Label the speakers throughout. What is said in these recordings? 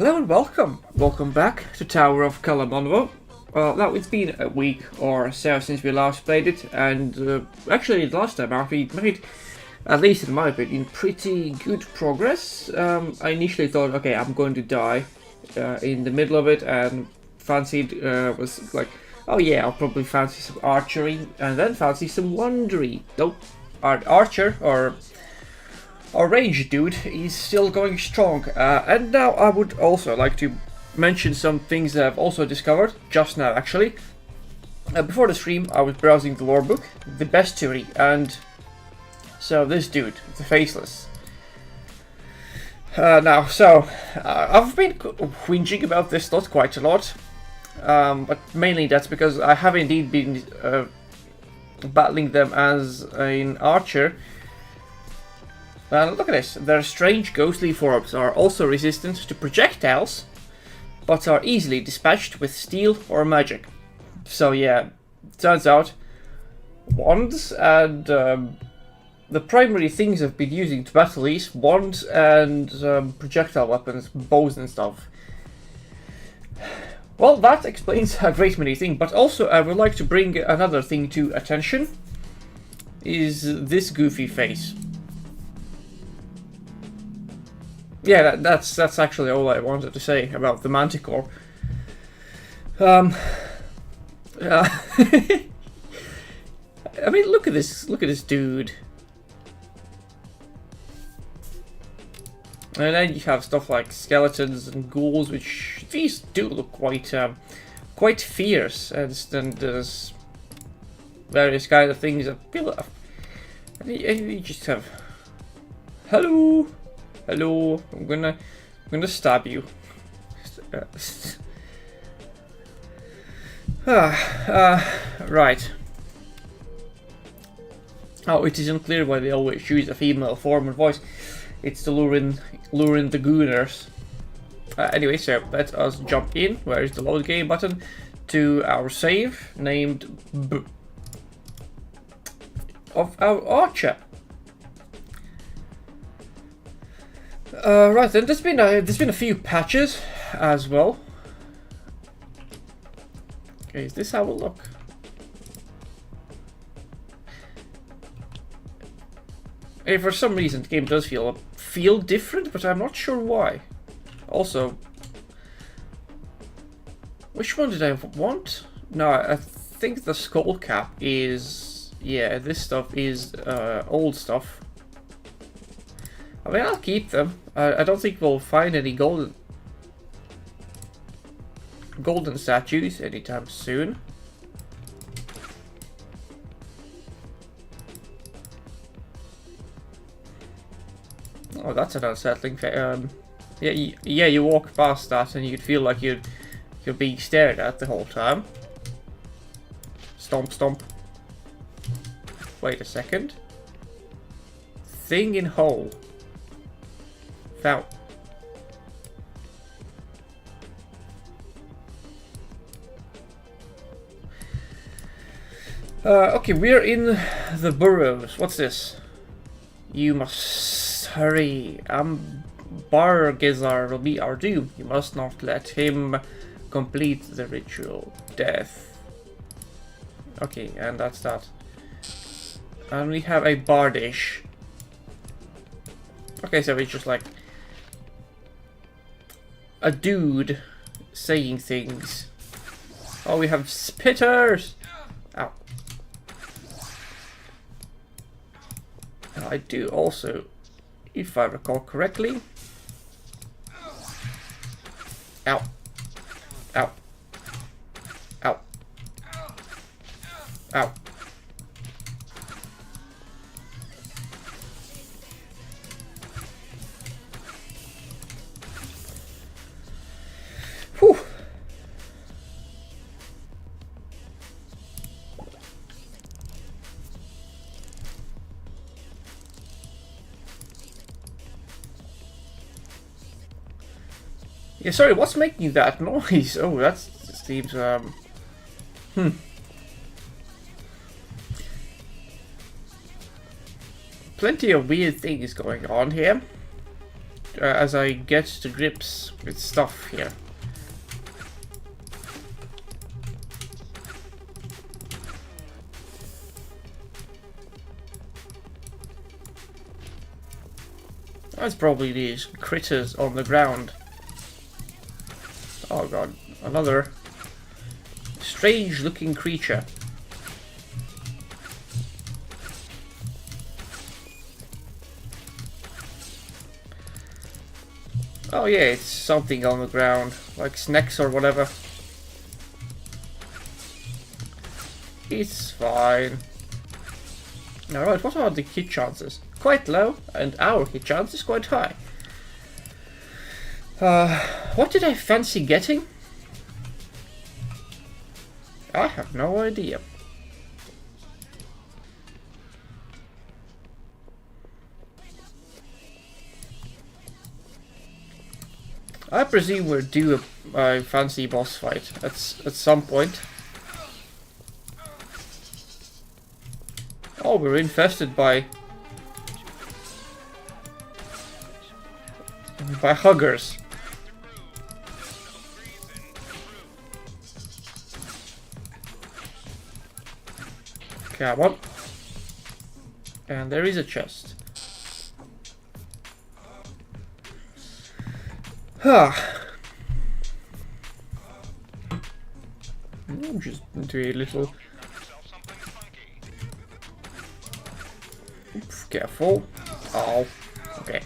Speaker 1: Hello and welcome. Welcome back to Tower of Kalemonvo. Now it's been a week or so since we last played it, and actually last time out we made, at least in my opinion, pretty good progress. I initially thought, okay, I'm going to die in the middle of it, and fancied was like, oh yeah, I'll probably fancy some archery, and then fancy some wondery. Nope, archer or our range dude is still going strong. And now I would also like to mention some things that I've also discovered, just now actually. Before the stream I was browsing the lore book, the bestiary, and so this dude, the Faceless. I've been whinging about this slot quite a lot, but mainly that's because I have indeed been battling them as an archer. Look at this, their strange ghostly forms are also resistant to projectiles, but are easily dispatched with steel or magic. So yeah, turns out wands and the primary things I've been using to battle these, wands and projectile weapons, bows and stuff. Well, that explains a great many things, but also I would like to bring another thing to attention, is this goofy face. Yeah, that's actually all I wanted to say about the Manticore. I mean, look at this dude. And then you have stuff like skeletons and ghouls, which these do look quite fierce, and then there's various kind of things that feel. You just have. Hello. Hello, I'm gonna stab you. Right. Oh, it isn't clear why they always choose a female form and voice. It's to lure in the gooners. Anyway, so let us jump in. Where is the load game button? To our save named B of our archer. Right then, there's been a few patches as well. Okay, is this how it will look? Hey, for some reason the game does feel different, but I'm not sure why. Also, which one did I want? No, I think the skull cap is, yeah, this stuff is old stuff. I mean, I'll keep them. I don't think we'll find any golden statues anytime soon. Oh, that's an unsettling thing. Yeah, you walk past that and you'd feel like you're being stared at the whole time. Stomp, stomp. Wait a second. Thing in hole. Found. Okay, we're in the burrows. What's this? You must hurry. Bargazar will be our doom. You must not let him complete the ritual. Death. Okay, and that's that. And we have a bardish. Okay, so it's just like a dude saying things. Oh, we have spitters! Ow. I do also, if I recall correctly... Ow. Ow. Ow. Ow. Whew. Yeah, sorry, what's making that noise? Oh, that seems, Plenty of weird things going on here. as I get to grips with stuff here. That's probably these critters on the ground. Oh god, another strange looking creature. Oh yeah, it's something on the ground, like snacks or whatever. It's fine. Alright, what are the hit chances? Quite low, and our hit chance is quite high. What did I fancy getting? I have no idea. I presume we're due a fancy boss fight at some point. Oh, we're infested by huggers. Come on. And there is a chest. Just into a little. Oops, careful. Oh, okay.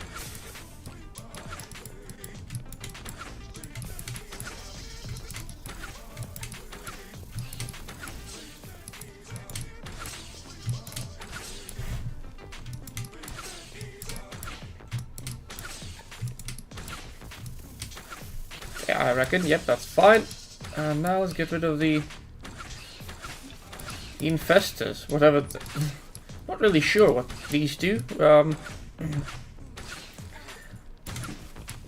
Speaker 1: Yeah, I reckon. Yep, that's fine. And now let's get rid of the infestors, whatever. Not really sure what these do.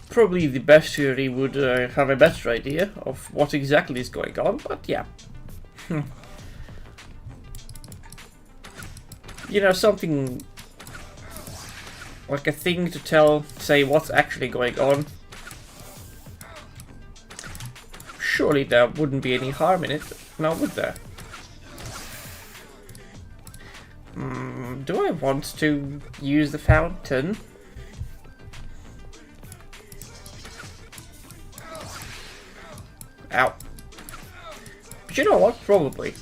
Speaker 1: Probably the bestiary would have a better idea of what exactly is going on, but yeah. You know, something like a thing to say what's actually going on. Surely there wouldn't be any harm in it, now would there? Do I want to use the fountain? Ow. But you know what? Probably.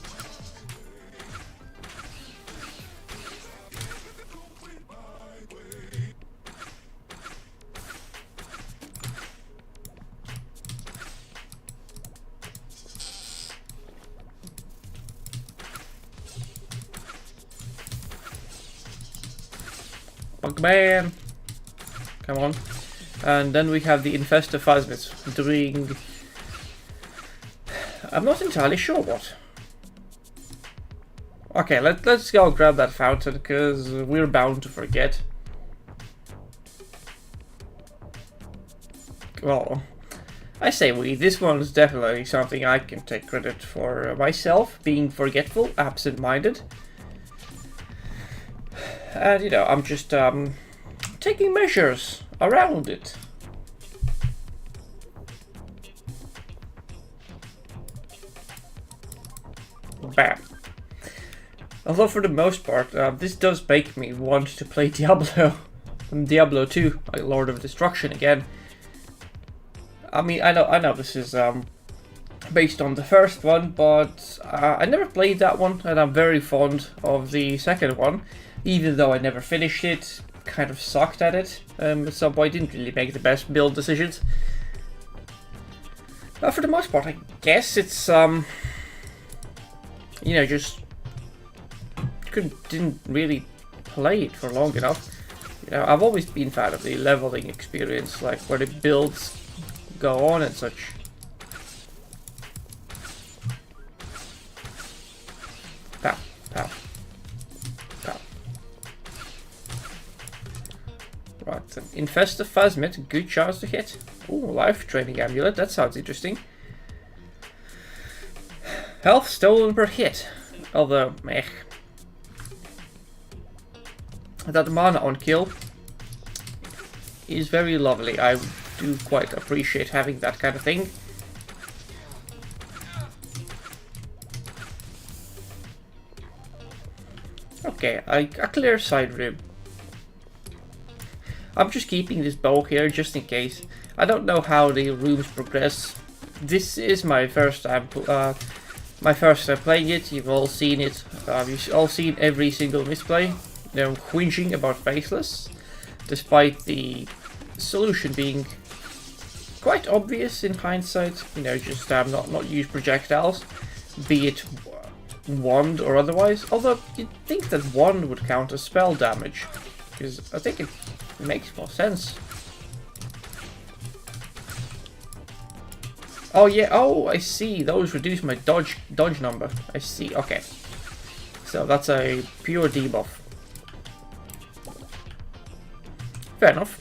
Speaker 1: Bugman! Come on. And then we have the infestor phasmids doing... I'm not entirely sure what. Okay, let's go grab that fountain, because we're bound to forget. Well, I say we. This one is definitely something I can take credit for myself, being forgetful, absent-minded. And, you know, I'm just taking measures around it. Bam. Although for the most part, this does make me want to play Diablo. Diablo 2, like Lord of Destruction again. I mean, I know this is based on the first one, but I never played that one, and I'm very fond of the second one. Even though I never finished it, kind of sucked at it. At some point, didn't really make the best build decisions. For the most part, I guess it's you know, just didn't really play it for long enough. You know, I've always been a fan of the leveling experience, like where the builds go on and such. Pow, pow. Right, an infestor phasmid, good chance to hit. Ooh, life training amulet, that sounds interesting. Health stolen per hit. Although, meh. That mana on kill is very lovely. I do quite appreciate having that kind of thing. Okay, a clear side room. I'm just keeping this bow here just in case. I don't know how the rooms progress. This is my first time playing it. You've all seen it. You've all seen every single misplay. You know, whinging about Faceless, despite the solution being quite obvious in hindsight. You know, just not use projectiles, be it wand or otherwise. Although you'd think that wand would count as spell damage, because I think it makes more sense. Oh yeah, oh I see, those reduce my dodge number. I see, okay. So that's a pure debuff. Fair enough.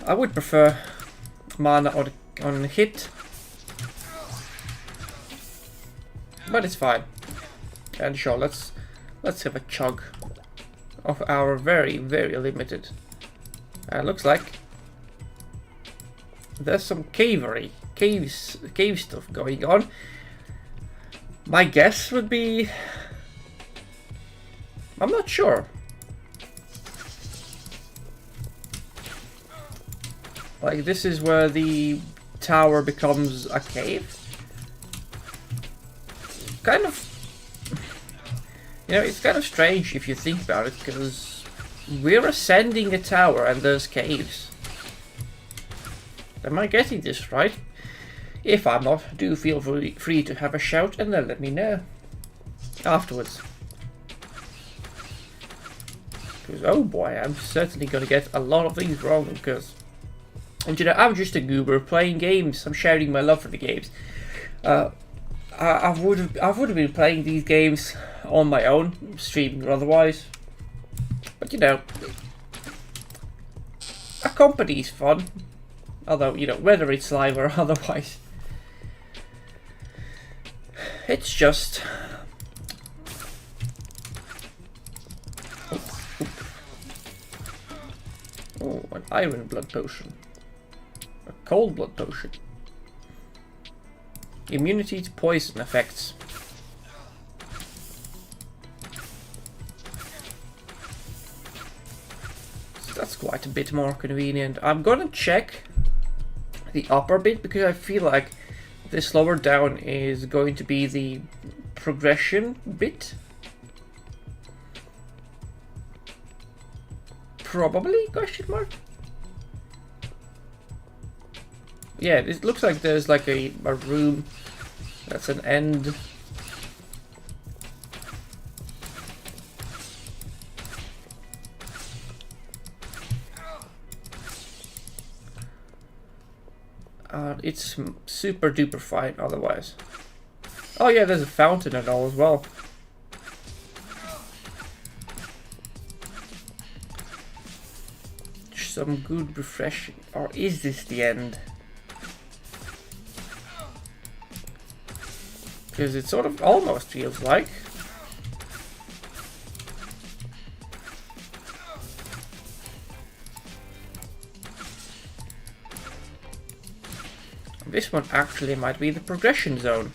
Speaker 1: I would prefer mana on hit, but it's fine. And sure, let's have a chug of our very limited. Looks like there's some cave stuff going on. My guess would be, I'm not sure. Like, this is where the tower becomes a cave. Kind of, you know, it's kind of strange if you think about it, because we're ascending a tower and there's caves. Am I getting this right? If I'm not, do feel free to have a shout and then let me know afterwards. Because, oh boy, I'm certainly gonna get a lot of things wrong, because, and you know, I'm just a goober playing games. I'm sharing my love for the games. I would have been playing these games on my own, streaming or otherwise. But you know, a company is fun. Although, you know, whether it's live or otherwise, it's just. Oh, an iron blood potion. A cold blood potion. Immunity to poison effects. So that's quite a bit more convenient. I'm gonna check the upper bit, because I feel like this lower down is going to be the progression bit. Probably, question mark? Yeah, it looks like there's like a room that's an end. It's super duper fine otherwise. Oh yeah, there's a fountain and all as well. Some good refreshing. Or is this the end? Because it sort of almost feels like. This one actually might be the progression zone.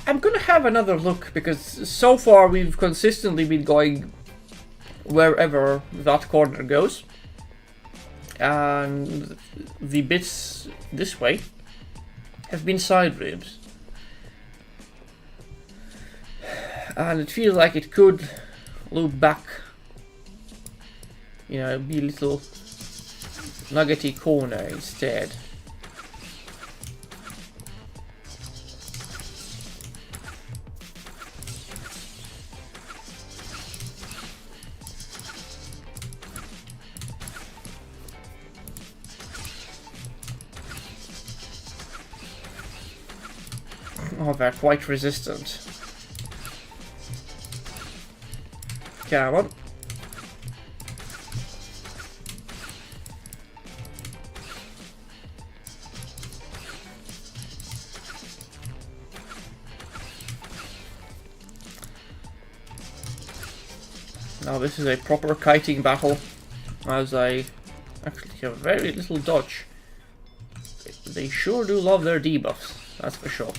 Speaker 1: I'm gonna have another look, because so far we've consistently been going wherever that corner goes, and the bits this way have been side rooms, and it feels like it could loop back, you know, be a little nuggety corner instead. Oh, they're quite resistant. Come on. Now this is a proper kiting battle, as I actually have very little dodge. They sure do love their debuffs, that's for sure.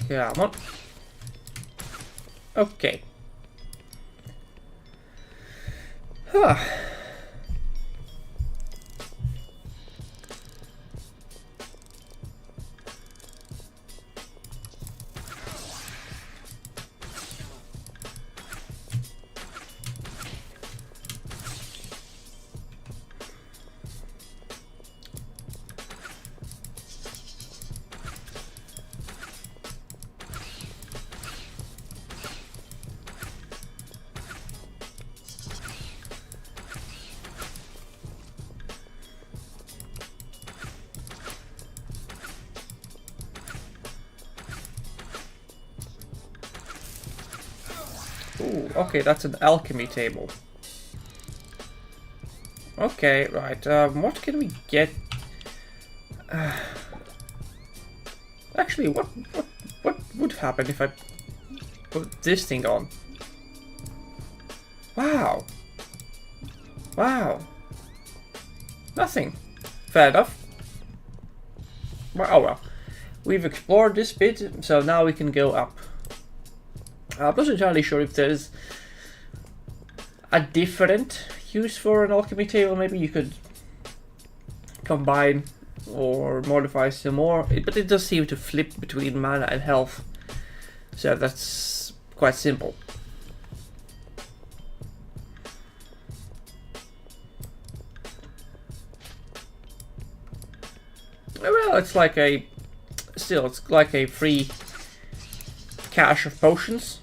Speaker 1: Come on. Okay. Huh. Ooh, okay, that's an alchemy table. Okay, right, what can we get? Actually, what would happen if I put this thing on? Wow. Wow. Nothing. Fair enough. Oh well. We've explored this bit, so now we can go up. I'm not entirely sure if there's a different use for an alchemy table. Maybe you could combine or modify some more, but it does seem to flip between mana and health, so that's quite simple. Well, it's like a it's like a free cache of potions.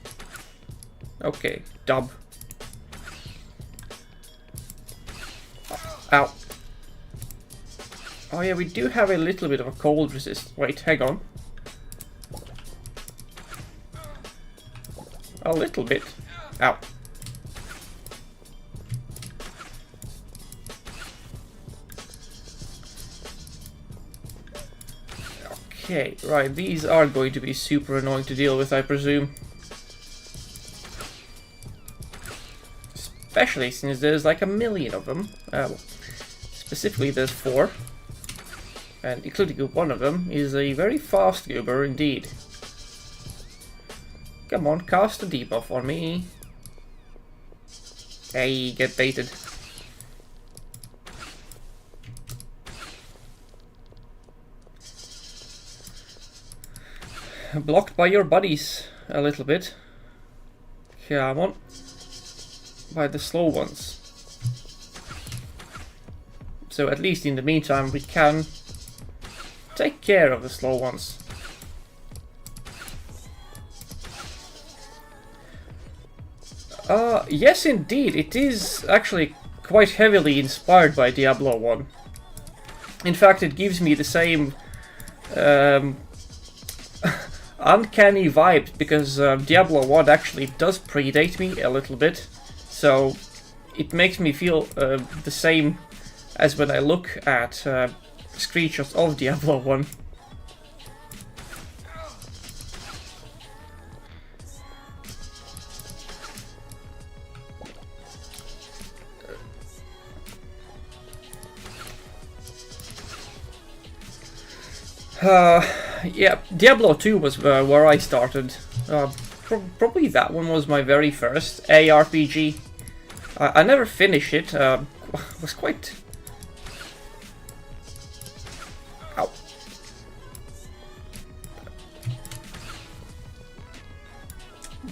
Speaker 1: Okay, dub. Ow. Oh yeah, we do have a little bit of a cold resist. Wait, hang on. A little bit. Ow. Okay, right, these are going to be super annoying to deal with, I presume. Especially since there's like a million of them. Specifically, there's 4. And including one of them is a very fast goober indeed. Come on, cast a debuff on me. Hey, get baited. Blocked by your buddies a little bit. Come on. By the slow ones. So at least in the meantime we can take care of the slow ones. Yes indeed, it is actually quite heavily inspired by Diablo 1. In fact, it gives me the same uncanny vibes, because Diablo 1 actually does predate me a little bit. So it makes me feel the same as when I look at screenshots of Diablo 1. Yeah, Diablo 2 was where I started. Probably that one was my very first ARPG. I never finished it. Was quite... Ow.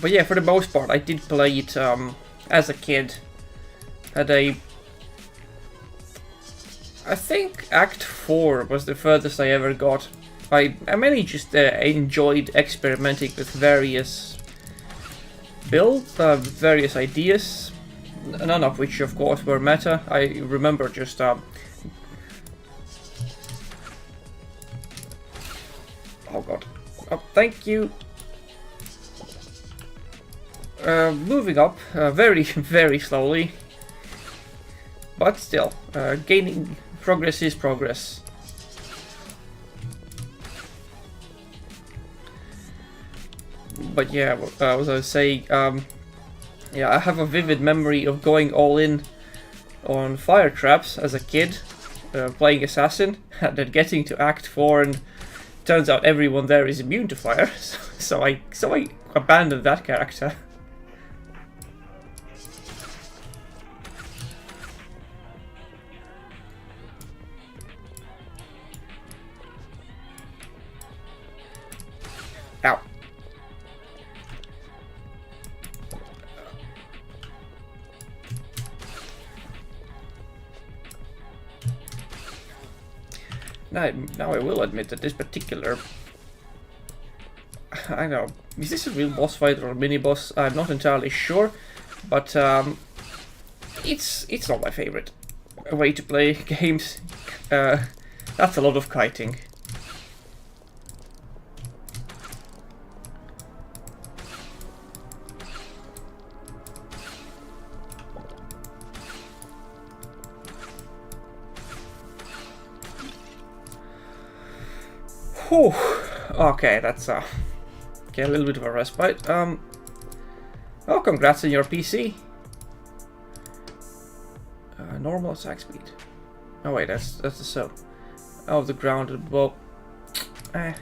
Speaker 1: But yeah, for the most part, I did play it as a kid. Had a... I think Act 4 was the furthest I ever got. I mainly just enjoyed experimenting with various builds, various ideas. none of which of course were meta. I remember just oh god. Oh, thank you. Moving up very, very slowly. But still, gaining progress is progress. But yeah, as I was saying, yeah, I have a vivid memory of going all in on fire traps as a kid, playing assassin, and then getting to Act 4, and turns out everyone there is immune to fire. So I abandoned that character. Ow. Now I will admit that this particular... I don't know, is this a real boss fight or a mini-boss? I'm not entirely sure, but it's not my favorite way to play games. That's a lot of kiting. Whew. Okay, that's okay, a little bit of a respite. Oh, congrats on your PC. Normal attack speed. Oh wait, that's the so. Oh, the grounded bow. I'm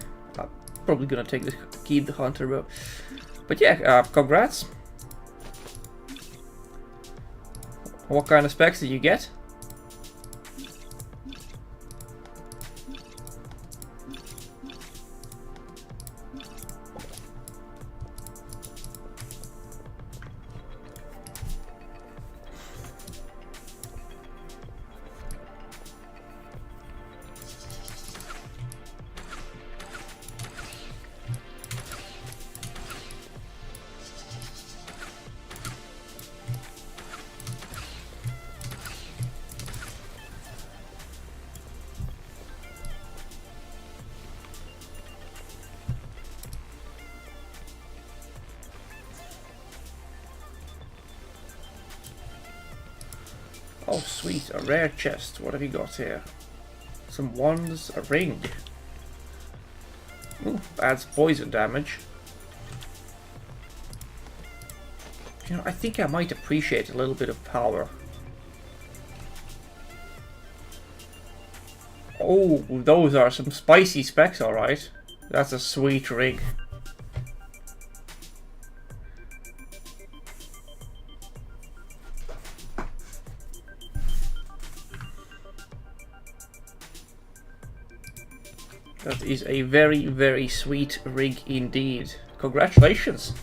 Speaker 1: probably gonna keep the hunter bow. But yeah, congrats. What kind of specs did you get? Oh sweet, a rare chest. What have you got here? Some wands, a ring. Ooh, adds poison damage. You know, I think I might appreciate a little bit of power. Oh, those are some spicy specs, alright. That's a sweet rig. That is a very, very sweet rig indeed. Congratulations!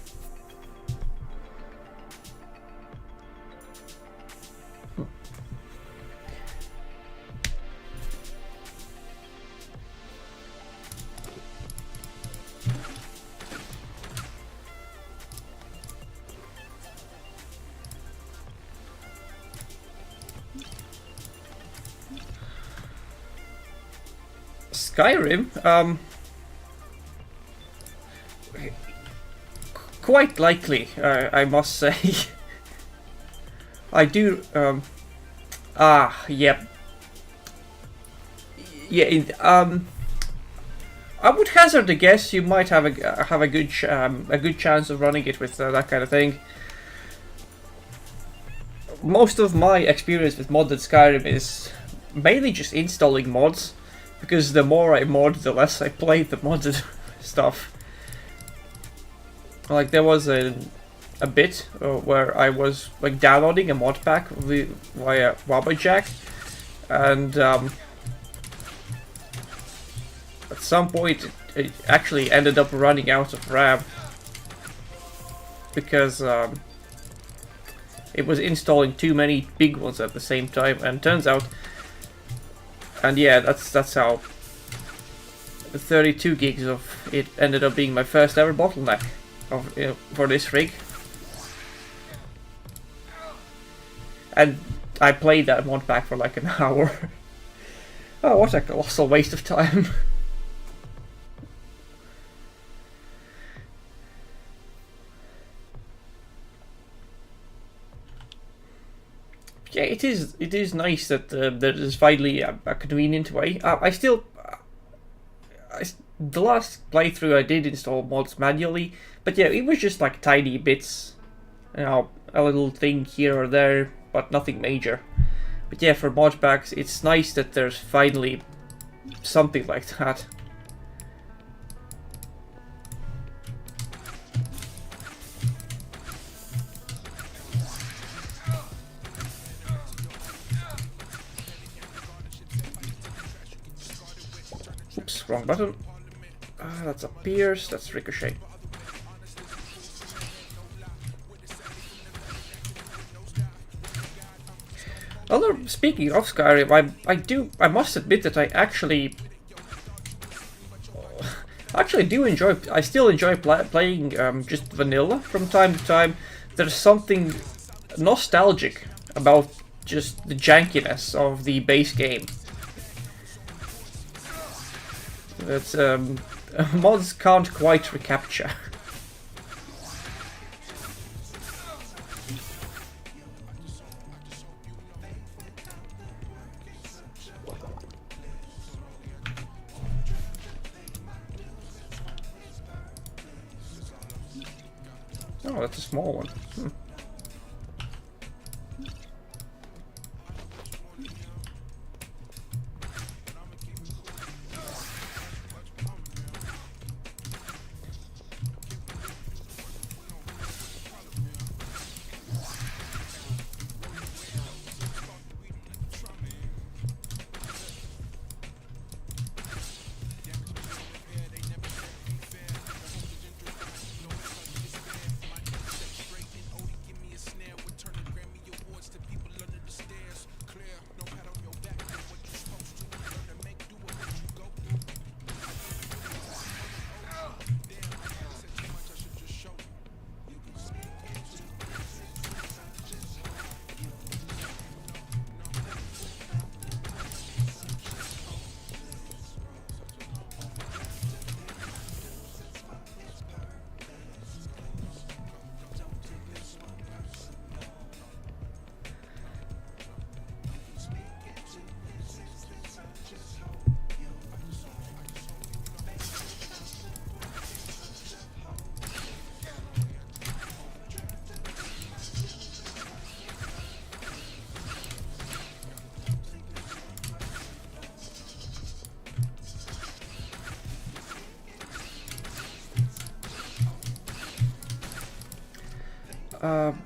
Speaker 1: Skyrim, quite likely, I must say. I do, yep. Yeah, I would hazard a guess you might have a good chance of running it with that kind of thing. Most of my experience with modded Skyrim is mainly just installing mods. Because the more I mod, the less I play the modded stuff. Like there was a bit where I was like downloading a mod pack via Wabbajack, and at some point it actually ended up running out of RAM because it was installing too many big ones at the same time, and turns out. And yeah, that's how 32 gigs of it ended up being my first ever bottleneck for this rig. And I played that mod pack for like an hour. Oh, what a colossal waste of time. Yeah, it is nice that there is finally a convenient way. The last playthrough I did install mods manually, but yeah, it was just like tiny bits, you know, a little thing here or there, but nothing major. But yeah, for mod packs, it's nice that there's finally something like that. Oops, wrong button. That's a pierce, that's ricochet. Although, speaking of Skyrim, I must admit that I actually do enjoy. I still enjoy playing just vanilla from time to time. There's something nostalgic about just the jankiness of the base game. That mods can't quite recapture. Oh, that's a small one.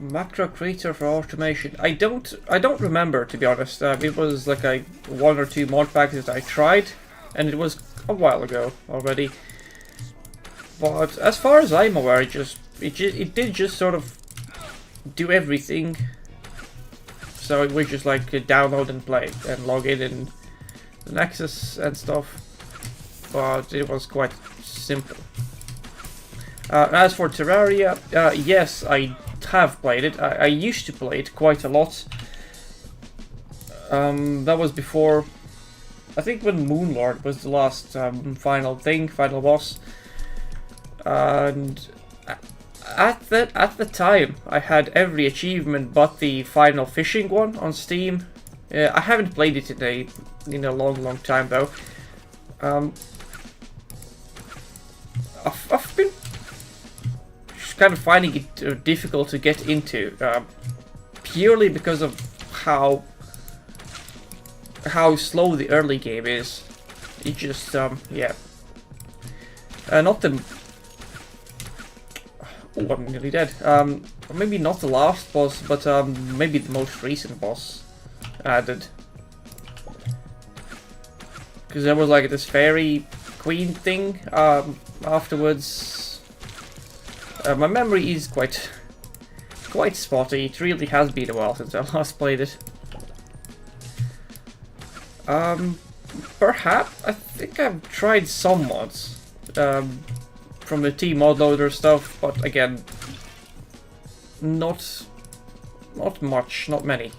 Speaker 1: Macro creator for automation. I don't remember, to be honest. It was like one or two mod packs that I tried, and it was a while ago already. But as far as I'm aware, it did just sort of do everything. So it was just like download and play and log in and the Nexus and stuff. But it was quite simple. As for Terraria, yes, I have played it. I used to play it quite a lot. That was before, I think, when Moonlord was the last final boss. And at the time, I had every achievement but the final fishing one on Steam. I haven't played it in a long time though. I've been kind of finding it difficult to get into, purely because of how slow the early game is. It just yeah, not the. Oh, I'm nearly dead. Maybe not the last boss, but maybe the most recent boss added, because there was like this fairy queen thing afterwards. My memory is quite spotty. It really has been a while since I last played it. Perhaps I think I've tried some mods from the T mod loader stuff, but again, not much, not many.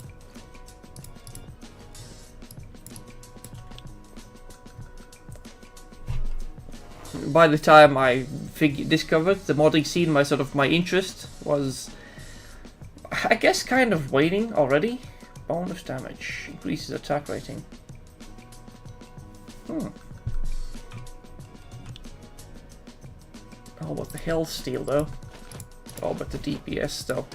Speaker 1: by the time I discovered the modding scene, my interest was, I guess, kind of waning already. Bonus damage increases attack rating. Oh, but the health steal though. Oh, but the DPS though.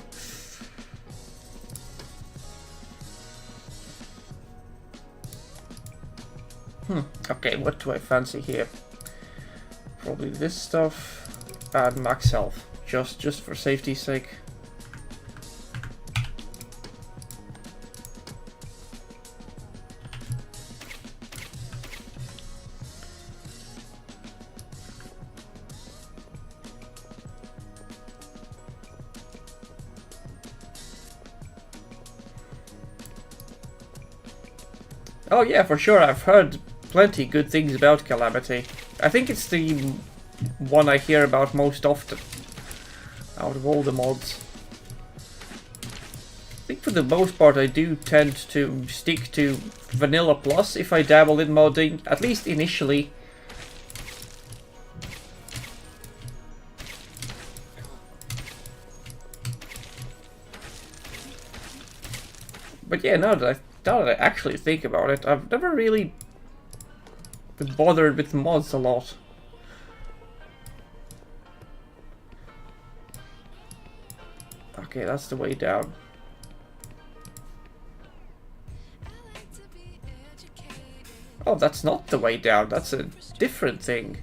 Speaker 1: Okay, what do I fancy here? Probably this stuff and max health, just for safety's sake. Oh yeah, for sure, I've heard plenty good things about Calamity. I think it's the one I hear about most often out of all the mods. I think for the most part I do tend to stick to Vanilla Plus if I dabble in modding, at least initially. But yeah, now that I actually think about it, I've never really been bothered with mods a lot. Okay, that's the way down. Oh, that's not the way down, that's a different thing.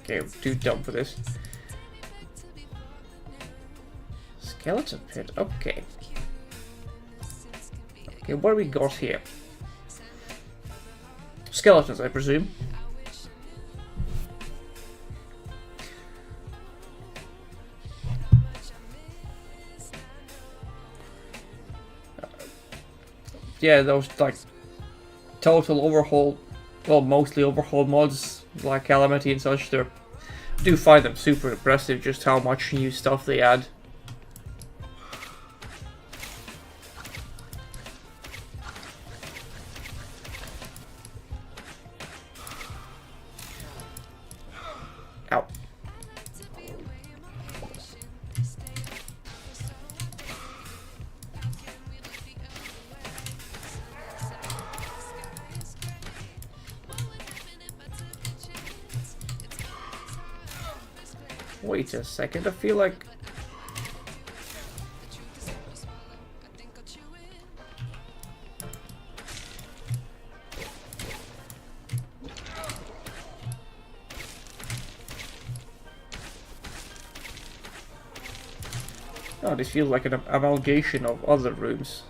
Speaker 1: Okay, too dumb for this. Skeleton pit, okay. Okay, what do we got here? Skeletons, I presume. Yeah, those like total overhaul, well, mostly overhaul mods like Calamity and such. I do find them super impressive, just how much new stuff they add. Ow. Wait a second, I feel like... Oh, this feels like an amalgamation of other rooms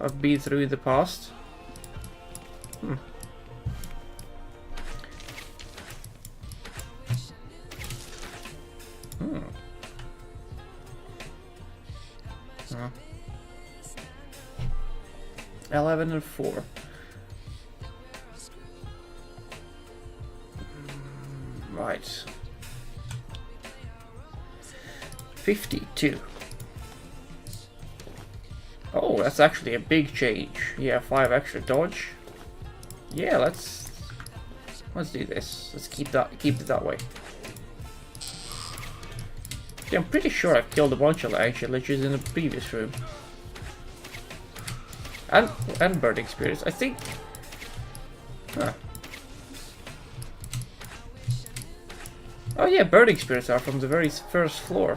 Speaker 1: I've been through in the past. Huh. 11 and 4. Right. 52. Oh, that's actually a big change. Yeah, 5 extra dodge. Yeah, let's do this. Let's keep it that way. Yeah, I'm pretty sure I've killed a bunch of ancient liches in the previous room. And burning spirits, I think. Huh. Oh yeah, burning spirits are from the very first floor.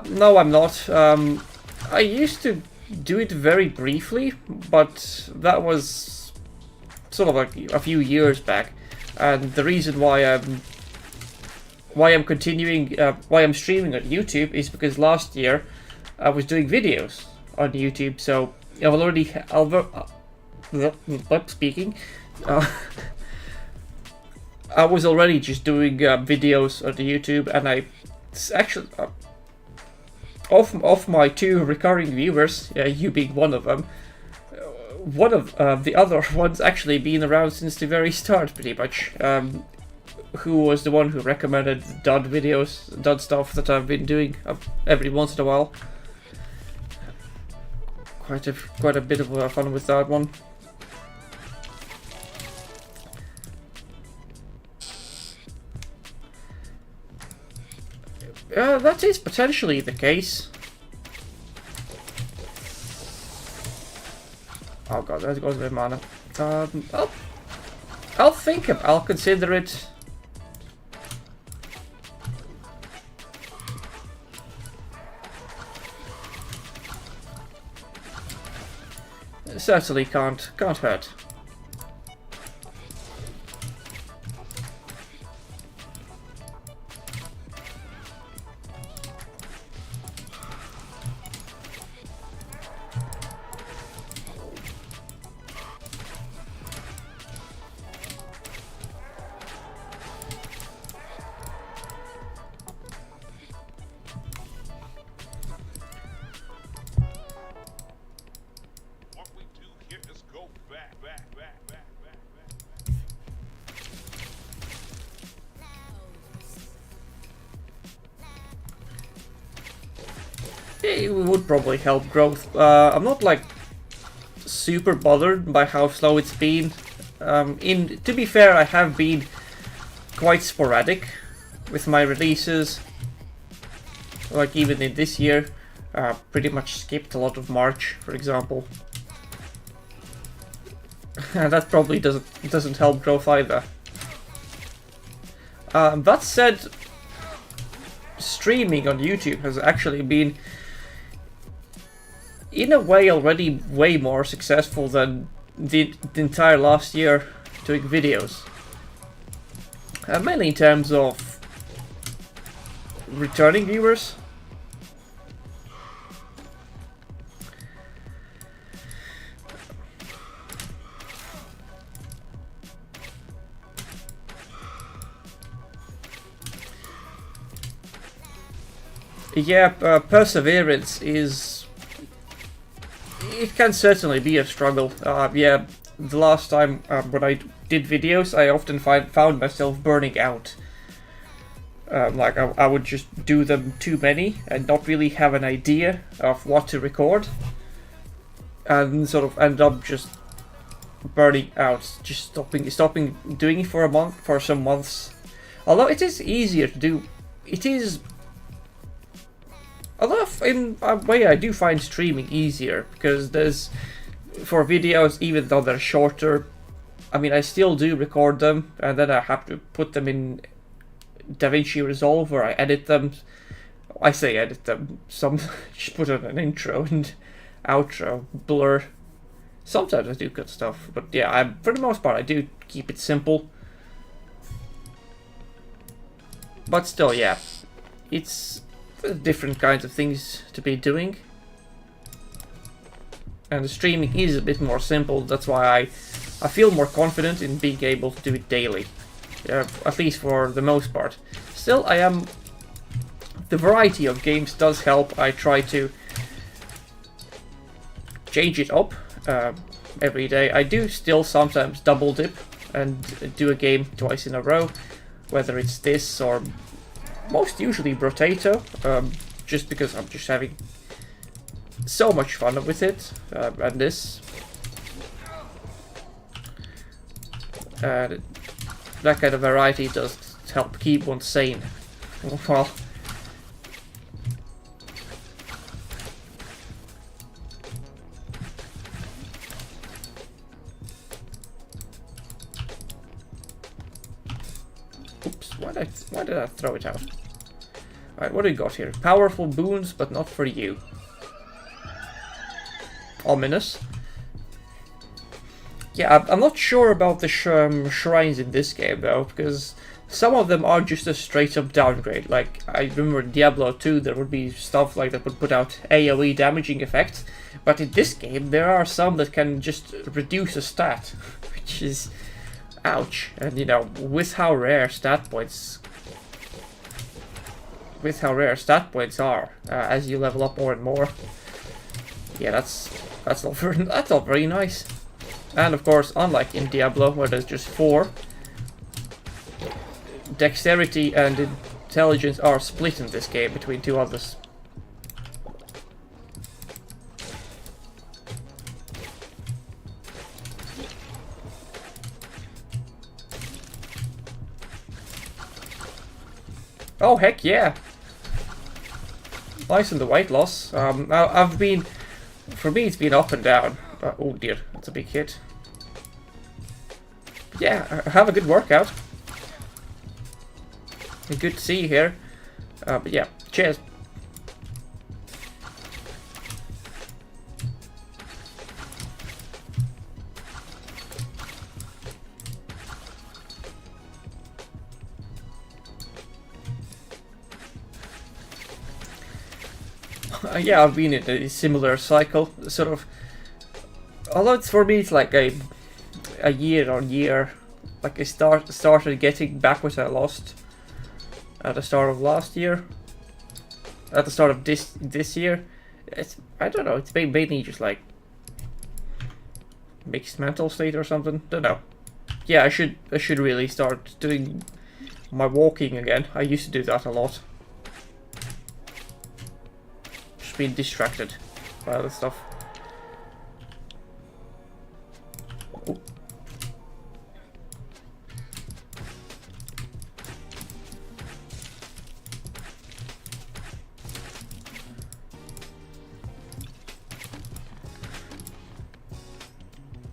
Speaker 1: No, I'm not. I used to do it very briefly, but that was sort of like a few years back. And the reason why I'm continuing, why I'm streaming on YouTube is because last year I was doing videos on YouTube, so I've already, speaking, I was already just doing videos on the YouTube, and I actually, of my 2 recurring viewers, you being one of them, one of the other ones actually been around since the very start, pretty much. who was the one who recommended dud videos, dud stuff that I've been doing every once in a while. Quite a bit of fun with that one. That is potentially the case. Oh god, there goes my mana. I'll I'll consider it. Certainly can't hurt. It would probably help growth. I'm not like super bothered by how slow it's been. To be fair, I have been quite sporadic with my releases. Like even in this year, pretty much skipped a lot of March, for example. And that probably doesn't help growth either. That said, streaming on YouTube has actually been, in a way, already way more successful than the entire last year doing videos. Mainly in terms of returning viewers. Yeah, perseverance is... it can certainly be a struggle. Yeah, the last time when I did videos, I often found myself burning out. Like I would just do them too many and not really have an idea of what to record. And sort of end up just burning out, just stopping doing it for a month, for some months. Although it is easier to do, it is... although in a way I do find streaming easier, because there's, for videos, even though they're shorter, I mean I still do record them, and then I have to put them in DaVinci Resolve where I edit them. I say edit them, just put on an intro and outro, blur. Sometimes I do cut stuff, but yeah, for the most part I do keep it simple. But still, yeah, it's different kinds of things to be doing. And the streaming is a bit more simple, that's why I feel more confident in being able to do it daily. At least for the most part. Still, the variety of games does help. I try to change it up every day. I do still sometimes double dip and do a game twice in a row, whether it's this or most usually Brotato, just because I'm just having so much fun with it, and this. That kind of variety does help keep one sane. Well, oops, why did I throw it out? Alright, what do we got here? Powerful boons, but not for you. Ominous. Yeah, I'm not sure about the shrines in this game though, because some of them are just a straight up downgrade. Like, I remember in Diablo 2 there would be stuff like that would put out AoE damaging effects, but in this game there are some that can just reduce a stat, which is ouch. And you know, with how rare stat points are as you level up more and more, yeah, that's not very nice. And of course, unlike in Diablo, where there's just 4, dexterity and intelligence are split in this game between two others. Oh, heck yeah! Nice in the weight loss. I've been... For me, it's been up and down. Oh dear, that's a big hit. Yeah, have a good workout. Good to see you here. But yeah, cheers. Yeah, I've been in a similar cycle, sort of. Although it's for me, it's like a year on year. Like I started getting back what I lost at the start of last year. At the start of this year, I don't know. It's mainly just like mixed mental state or something. Don't know. Yeah, I should really start doing my walking again. I used to do that a lot. Just being distracted by other stuff. Oh.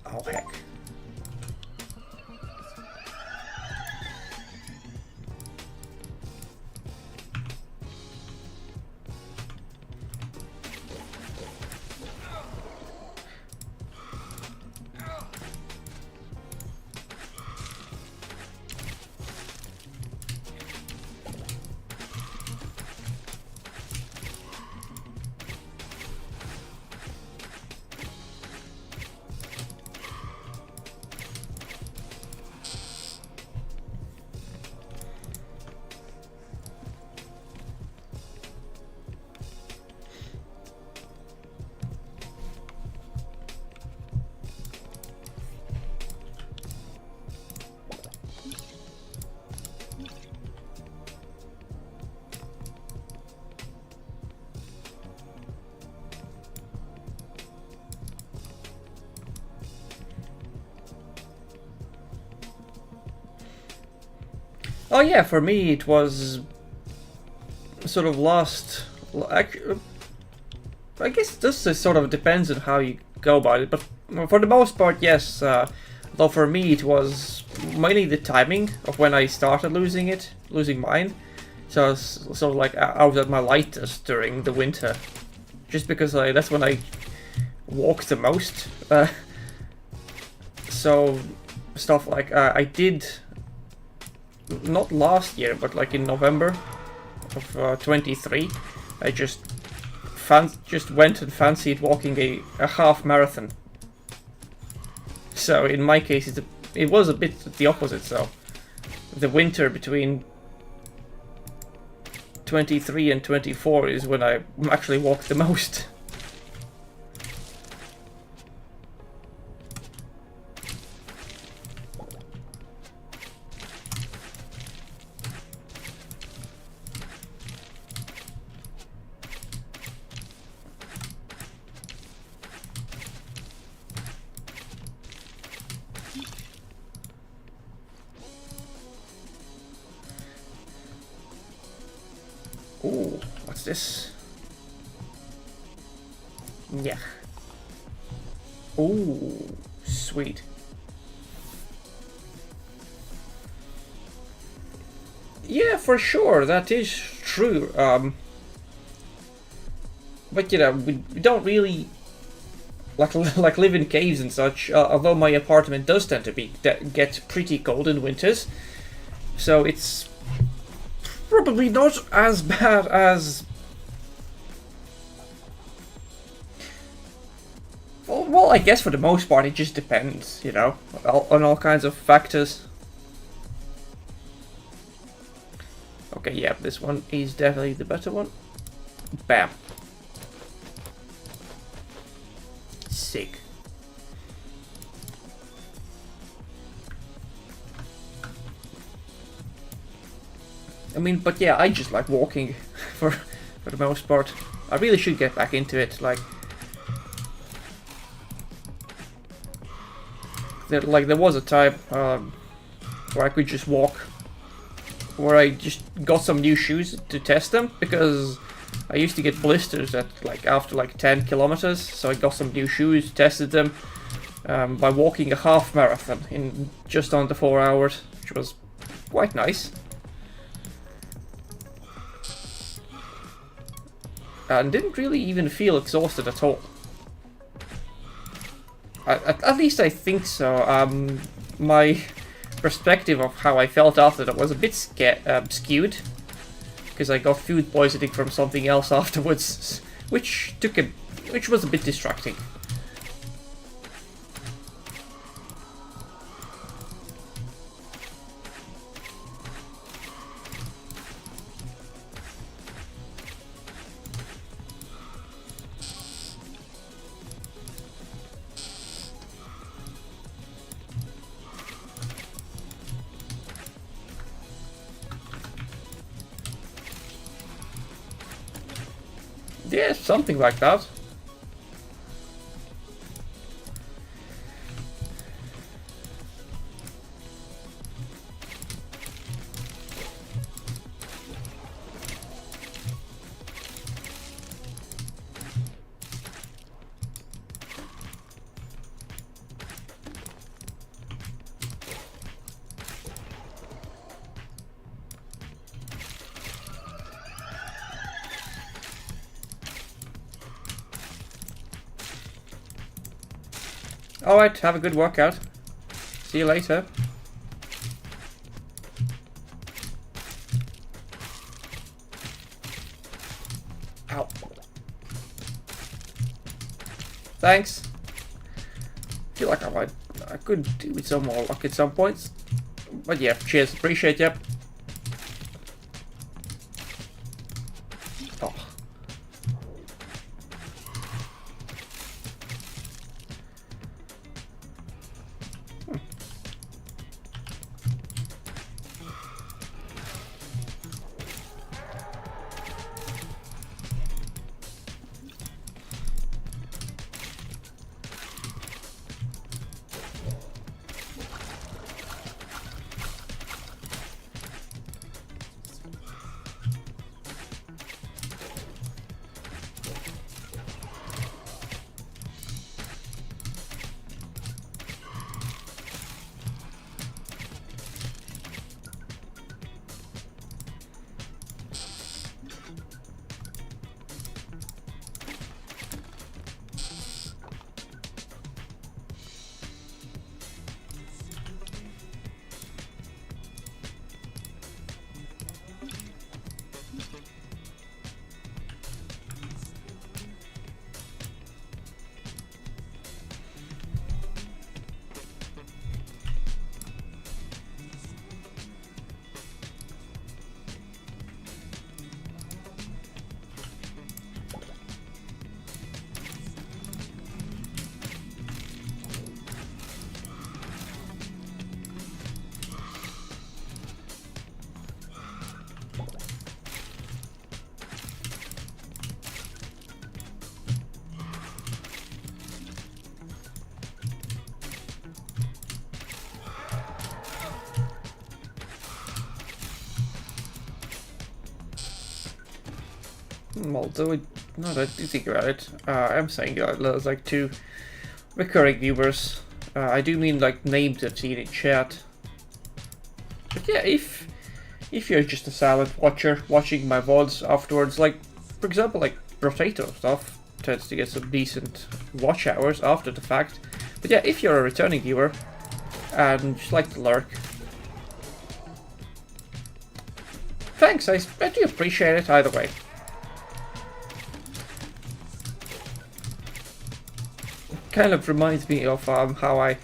Speaker 1: Oh, heck. Oh yeah, for me it was sort of last. I guess this sort of depends on how you go about it, but for the most part, yes. Though for me it was mainly the timing of when I started losing mine. So I was sort of like I was at my lightest during the winter, just because that's when I walked the most. So stuff like I did. Not last year, but like in November of 23, I just went and fancied walking a half marathon. So in my case, it was a bit the opposite. So the winter between 23 and 24 is when I actually walked the most. Ooh, what's this? Yeah. Ooh, sweet. Yeah, for sure, that is true. But you know, we don't really like live in caves and such. Although my apartment does tend to get pretty cold in winters, so it's probably not as bad as. Well, I guess for the most part it just depends, you know, on all kinds of factors. Okay, yeah, this one is definitely the better one. Bam. Sick. I mean, but yeah, I just like walking for the most part. I really should get back into it. Like there was a time where I could just walk, where I just got some new shoes to test them, because I used to get blisters at after 10 kilometers. So I got some new shoes, tested them by walking a half marathon in just under 4 hours, which was quite nice. And didn't really even feel exhausted at all. At least I think so. My perspective of how I felt after that was a bit skewed, because I got food poisoning from something else afterwards, which was a bit distracting. Yeah, something like that. Alright, have a good workout. See you later. Ow. Thanks. I feel like I could do with some more luck at some points. But yeah, cheers, appreciate you. Oh. Although, now that I do think about it, I'm saying there's like 2 recurring viewers. I do mean like names I've seen in chat. But yeah, if you're just a silent watcher watching my VODs afterwards, like for example like Potato stuff tends to get some decent watch hours after the fact. But yeah, if you're a returning viewer and just like to lurk, thanks, I do appreciate it either way. Kind of reminds me of how I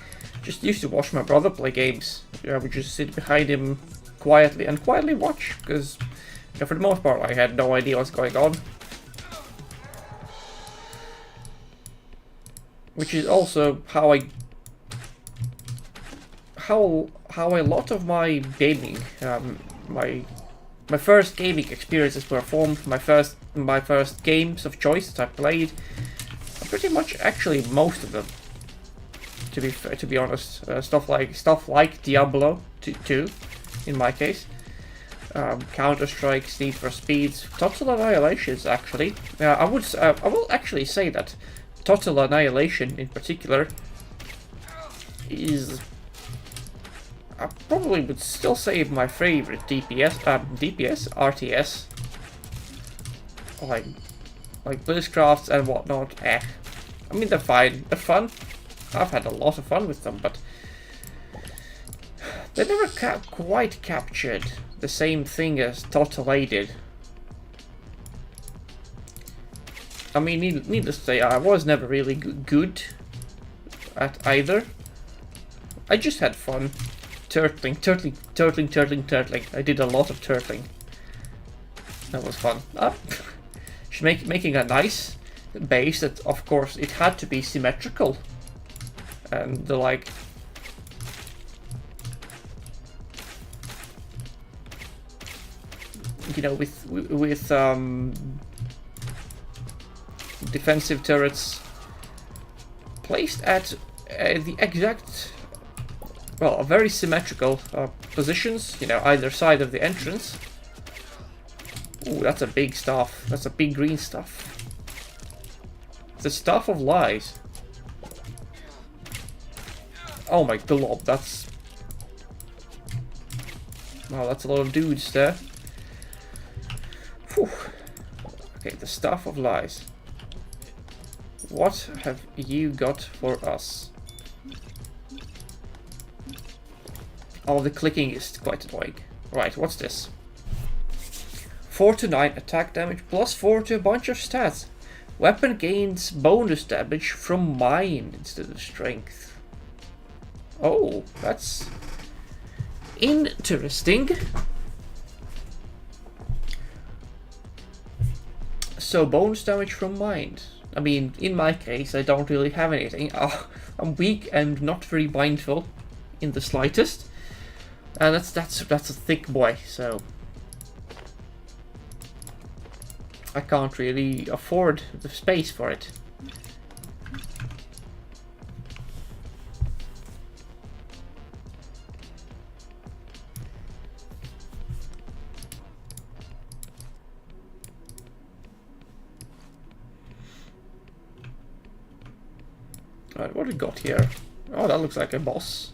Speaker 1: just used to watch my brother play games. I would just sit behind him quietly watch, because for the most part I had no idea what's going on. Which is also how a lot of my gaming, my my first gaming experiences were formed. My first games of choice that I played, pretty much actually most of them. To be honest, stuff like Diablo 2, in my case, Counter-Strike, Need for Speed, Total Annihilations. Actually, I will actually say that Total Annihilation in particular is, I probably would still say, my favorite RTS, like Blitzcrafts and whatnot. I mean, they're fine, they're fun. I've had a lot of fun with them, but they never quite captured the same thing as Total A did. I mean, needless to say, I was never really good at either. I just had fun. Turtling. I did a lot of turtling. That was fun. Making a nice base that, of course, it had to be symmetrical. And like, you know, with defensive turrets placed at the exact, well, very symmetrical positions, you know, either side of the entrance. Ooh, that's a big staff. That's a big green staff. The Staff of Lies. Oh my glob, that's... Wow, that's a lot of dudes there. Whew. Okay, the Staff of Lies. What have you got for us? Oh, the clicking is quite annoying. Right, what's this? 4 to 9 attack damage, plus 4 to a bunch of stats. Weapon gains bonus damage from mine instead of strength. Oh, that's interesting. So, bonus damage from mind. I mean, in my case, I don't really have anything. I'm weak and not very mindful in the slightest. And that's a thick boy, so I can't really afford the space for it. Alright, what do we got here? Oh, that looks like a boss.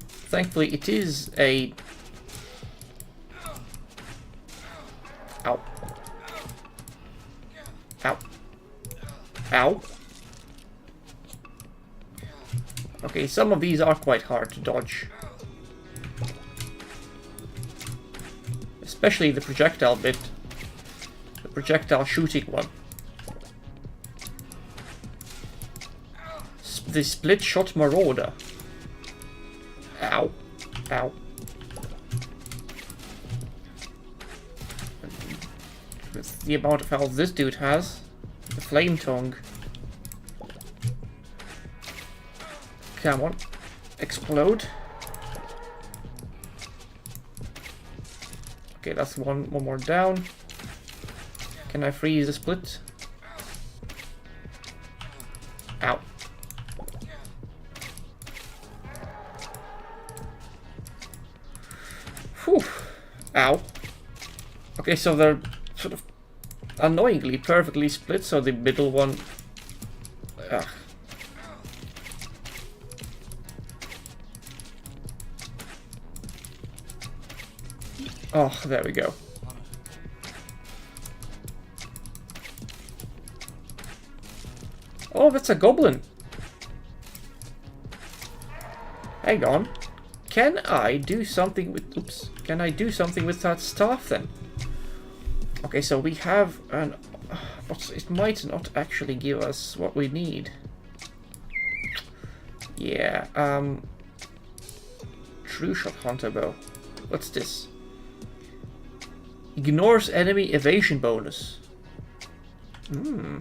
Speaker 1: Thankfully, it is a... Ow. Ow. Ow. Okay, some of these are quite hard to dodge. Especially the projectile bit. The projectile shooting one. The split shot marauder. Ow. Ow. With the amount of health this dude has. The flame tongue. Come on. Explode. Okay, that's one more down. Can I freeze the split? Ow. Whew. Ow. Okay, so they're sort of annoyingly perfectly split, so the middle one... Ugh. Oh, there we go. Oh, that's a goblin. Hang on. Can I do something with... Oops. Can I do something with that staff then? Okay, so we have an... But it might not actually give us what we need. Yeah, True Shot Hunter Bow. What's this? Ignores enemy evasion bonus. Hmm.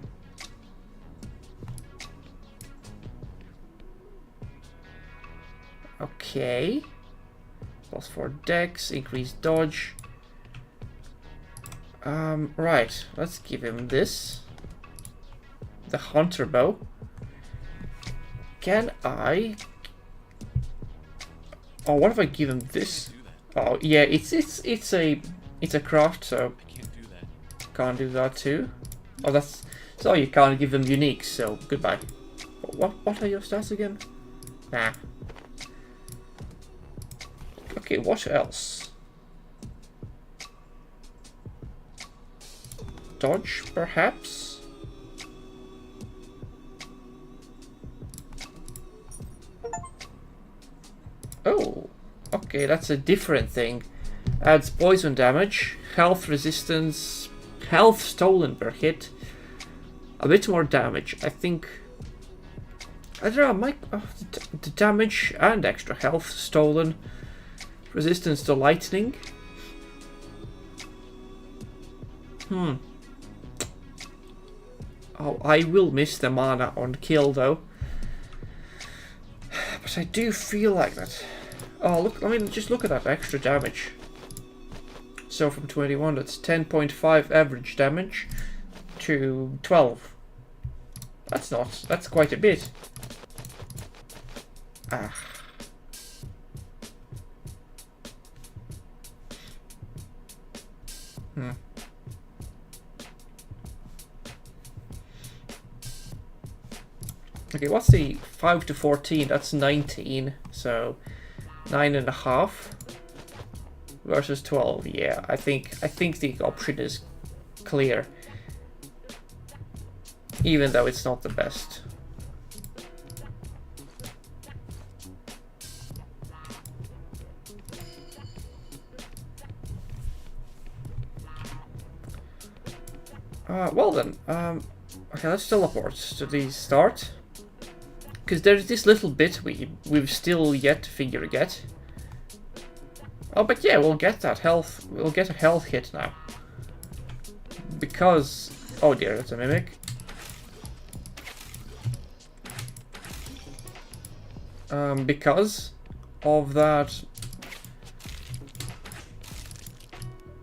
Speaker 1: Okay. Plus 4 dex, increased dodge. Right. Let's give him this. The hunter bow. Can I? Oh, what if I give him this? Oh, yeah. It's a craft, so can't do that too. Oh, that's so you can't give them uniques. So goodbye. What are your stats again? Nah. Okay, what else? Dodge, perhaps? Oh, okay, that's a different thing. Adds poison damage, health resistance, health stolen per hit, a bit more damage. I think... I don't know, I might... the damage and extra health stolen. Resistance to lightning. Oh, I will miss the mana on kill though. But I do feel like that. Oh, look, I mean, just look at that extra damage. So from 21, that's 10.5 average damage to 12. That's quite a bit. Ah. Okay, what's the 5 to 14? That's 19, so 9.5 versus 12. Yeah, I think the option is clear, even though it's not the best. Well then, okay, let's teleport to the start. Because there's this little bit we've still yet to figure out. Oh, but yeah, we'll get that health. We'll get a health hit now. Because... oh dear, that's a mimic. Because of that...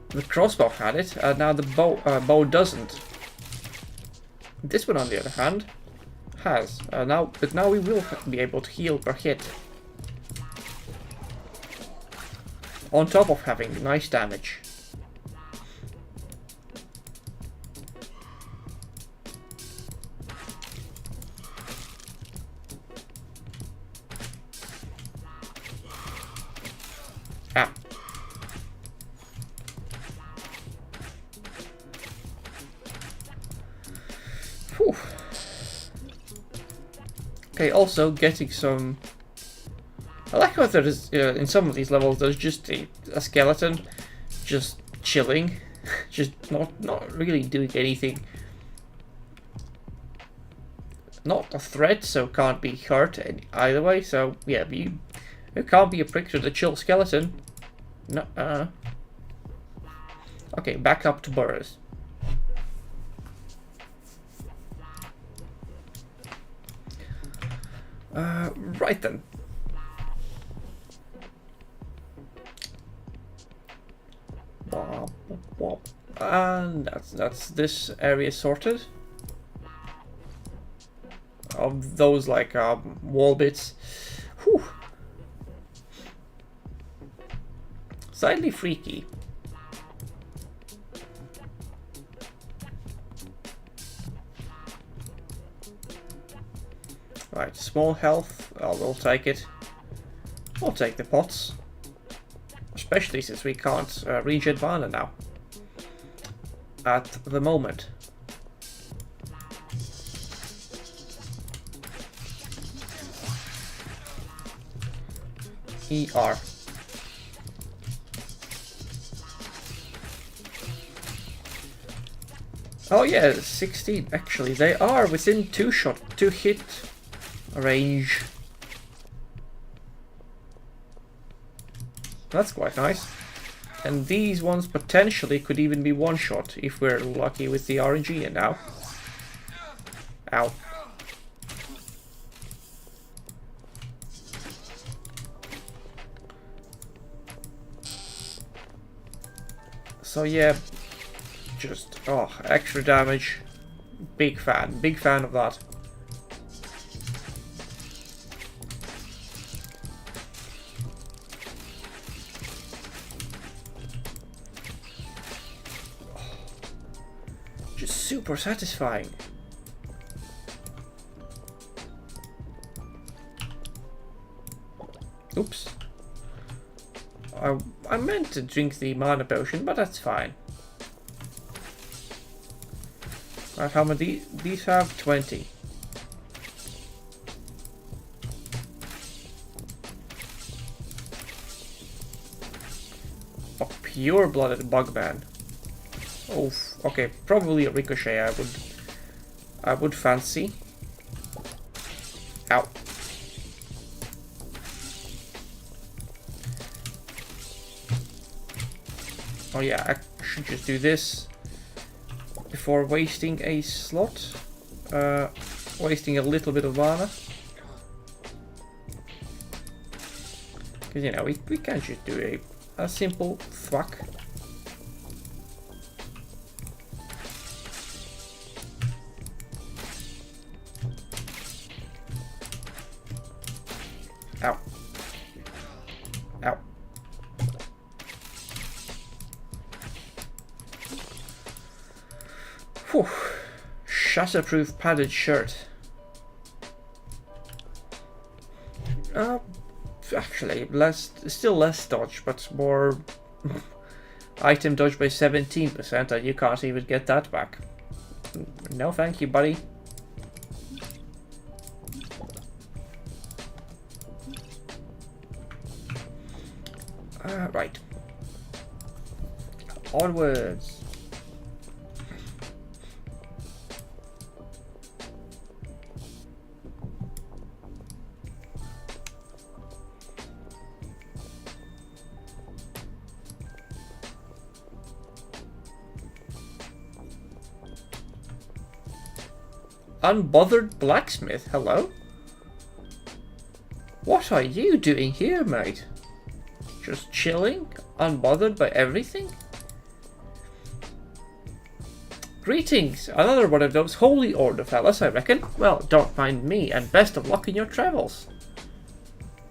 Speaker 1: the crossbow had it, and now the bow doesn't. This one, on the other hand, has. But now we will be able to heal per hit. On top of having nice damage. Ah. Whew. Okay, also getting some... I like how there is, in some of these levels, there's just a skeleton just chilling, just not really doing anything. Not a threat, so can't be hurt either way, so yeah, you can't be a prick to the chill skeleton. No, okay, back up to burrows. Right then. And that's this area sorted. Of those like wall bits. Whew. Slightly freaky. Right, small health. We'll take it. We'll take the pots. Especially since we can't regen mana now. At the moment. ER. Oh yeah, 16 actually. They are within two hit range. That's quite nice. And these ones potentially could even be one shot if we're lucky with the RNG and now. Ow. So yeah, Just, oh, extra damage. Big fan of that. Just super satisfying. Oops. I meant to drink the mana potion, but that's fine. Right, how many these have? 20. A pure-blooded bugman. Oh, okay, probably a ricochet. I would fancy. Ow. Oh yeah, I should just do this before wasting a slot. Wasting a little bit of mana. Because, you know, we can't just do a simple thwack. Ow. Ow. Whew. Shatterproof padded shirt. Actually, still less dodge, but more item dodge by 17%, and you can't even get that back. No thank you, buddy. Right. Onwards. Unbothered blacksmith, hello? What are you doing here, mate? Just chilling? Unbothered by everything? Greetings! Another one of those holy order fellas, I reckon. Well, don't mind me, and best of luck in your travels.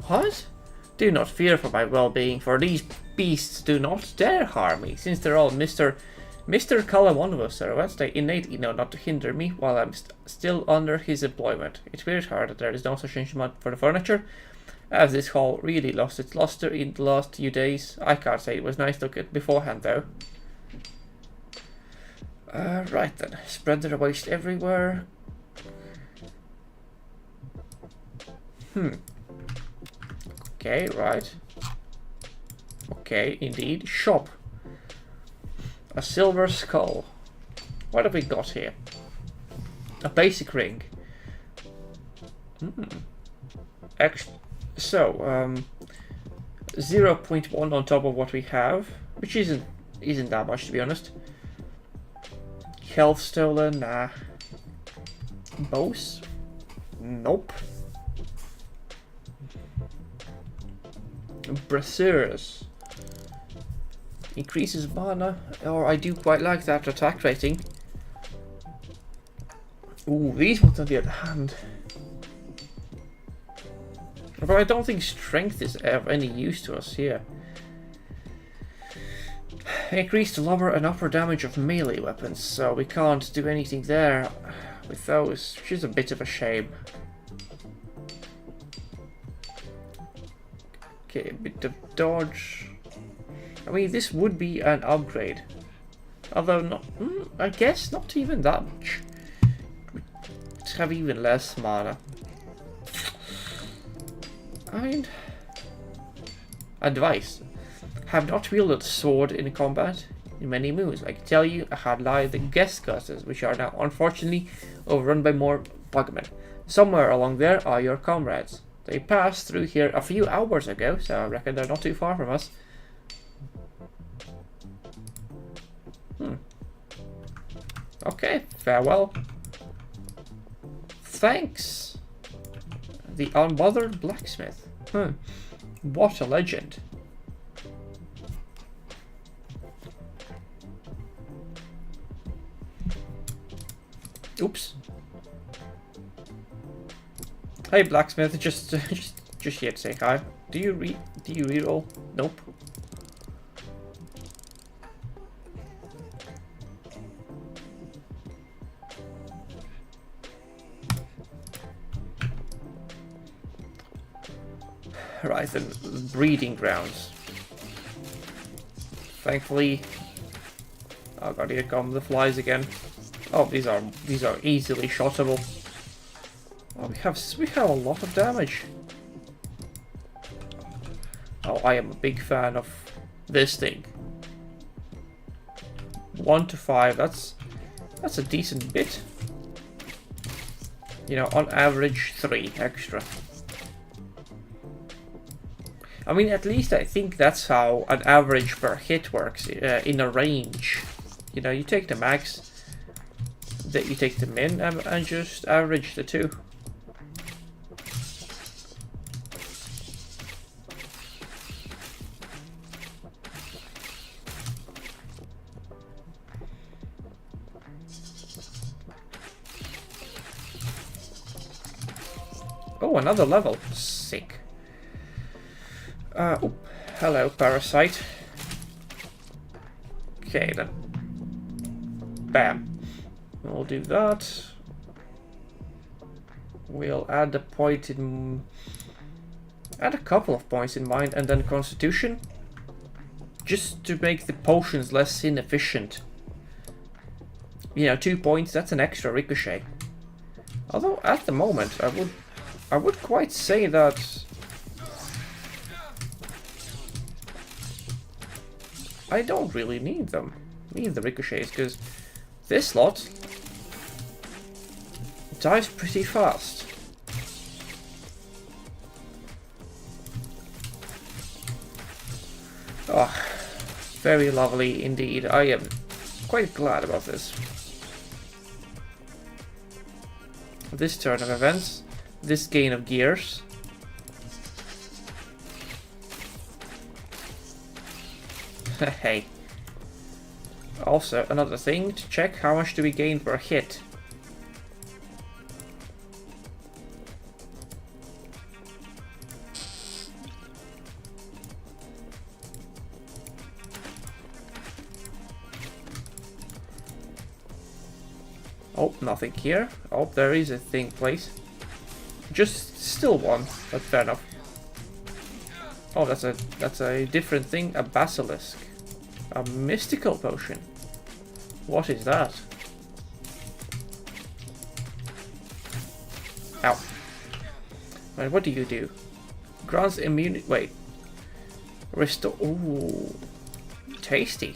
Speaker 1: What? Do not fear for my well-being, for these beasts do not dare harm me, since they're all Mr. Kalemonvo servants. They innately know not to hinder me while I'm still under his employment. It's weird hard that there is no such enchantment for the furniture, as this hall really lost its luster in the last few days. I can't say it was nice to look at beforehand, though. Right then. Spread their waste everywhere. Okay, right. Okay, indeed. Shop. A silver skull. What have we got here? A basic ring. So, 0.1 on top of what we have, which isn't that much, to be honest. Health stolen, nah. Bows? Nope. Brasseurs. Increases mana, or I do quite like that attack rating. Ooh, these ones on the other hand. But I don't think strength is of any use to us here. Increased lower and upper damage of melee weapons, so we can't do anything there with those, which is a bit of a shame. Okay, a bit of dodge. I mean, this would be an upgrade. Although not, I guess not even that much. We have even less mana. I mean, advice. Have not wielded sword in combat in many moons. I can tell you, I had lied the guest classes, which are now unfortunately overrun by more bugmen. Somewhere along there are your comrades. They passed through here a few hours ago, so I reckon they're not too far from us. Okay, farewell. Thanks. The unbothered blacksmith. What a legend. Oops. Hey blacksmith, just here to say hi. Do you reroll? Nope. Right, then breeding grounds. Thankfully, oh god, here come the flies again. Oh, these are easily shottable. Oh, we have a lot of damage. Oh, I am a big fan of this thing. 1 to 5. That's a decent bit. You know, on average 3 extra. I mean, at least I think that's how an average per hit works in a range. You know, you take the max, that you take the min, and just average the two. Oh, another level. Sick. Oh, hello, parasite. Okay, then. Bam. We'll do that. We'll add a point in... Add a couple of points in mind, and then Constitution. Just to make the potions less inefficient. You know, 2 points, that's an extra ricochet. Although, at the moment, I would quite say that... I don't really need them. Need the ricochets, because this lot dies pretty fast. Oh, very lovely indeed. I am quite glad about this. This turn of events, this gain of gears. Hey. Also, another thing to check, how much do we gain per hit? Oh, nothing here. Oh, there is a thing place. Just still one, but fair enough. Oh, that's a different thing. A basilisk. A mystical potion. What is that? Ow. Right, what do you do? Grants immunity. Wait. Restore. Ooh. Tasty.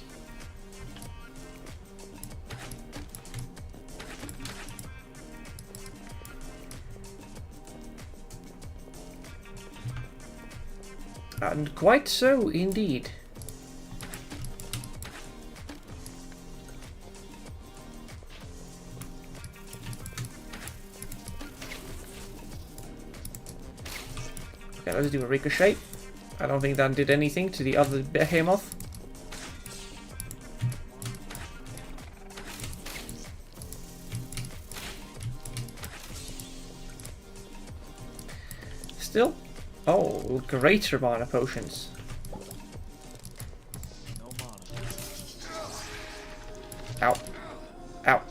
Speaker 1: And quite so, indeed. Okay, let's do a ricochet. I don't think that did anything to the other behemoth. Still? Oh, greater mana potions. Ow. Ow.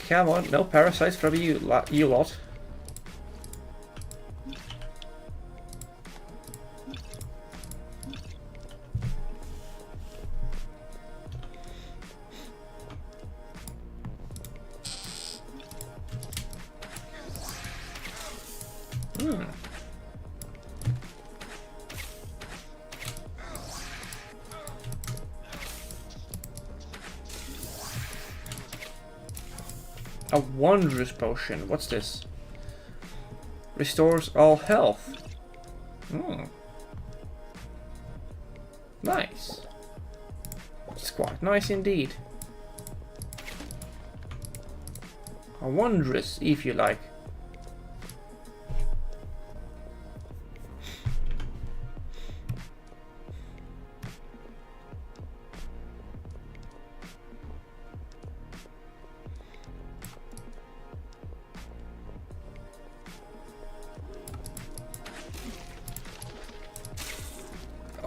Speaker 1: Come on, no parasites from you lot. A wondrous potion. What's this? Restores all health. Nice. It's quite nice indeed. A wondrous, if you like.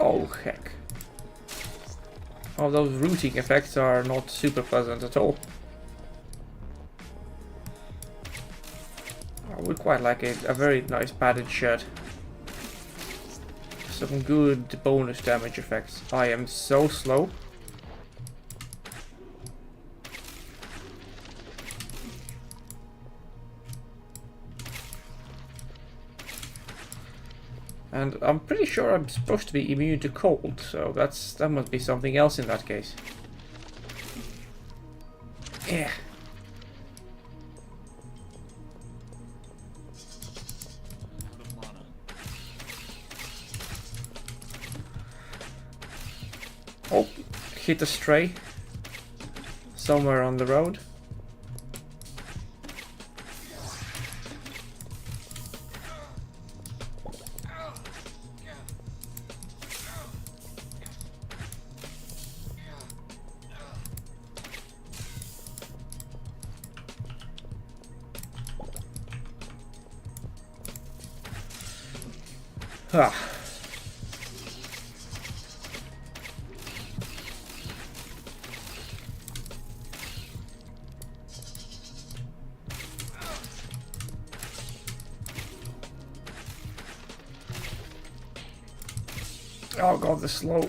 Speaker 1: Oh, heck. Oh, those rooting effects are not super pleasant at all. I would quite like a very nice padded shirt. Some good bonus damage effects. I am so slow. And I'm pretty sure I'm supposed to be immune to cold, so that must be something else in that case. Yeah. Oh, hit a stray somewhere on the road. Ah. Oh god, the slow.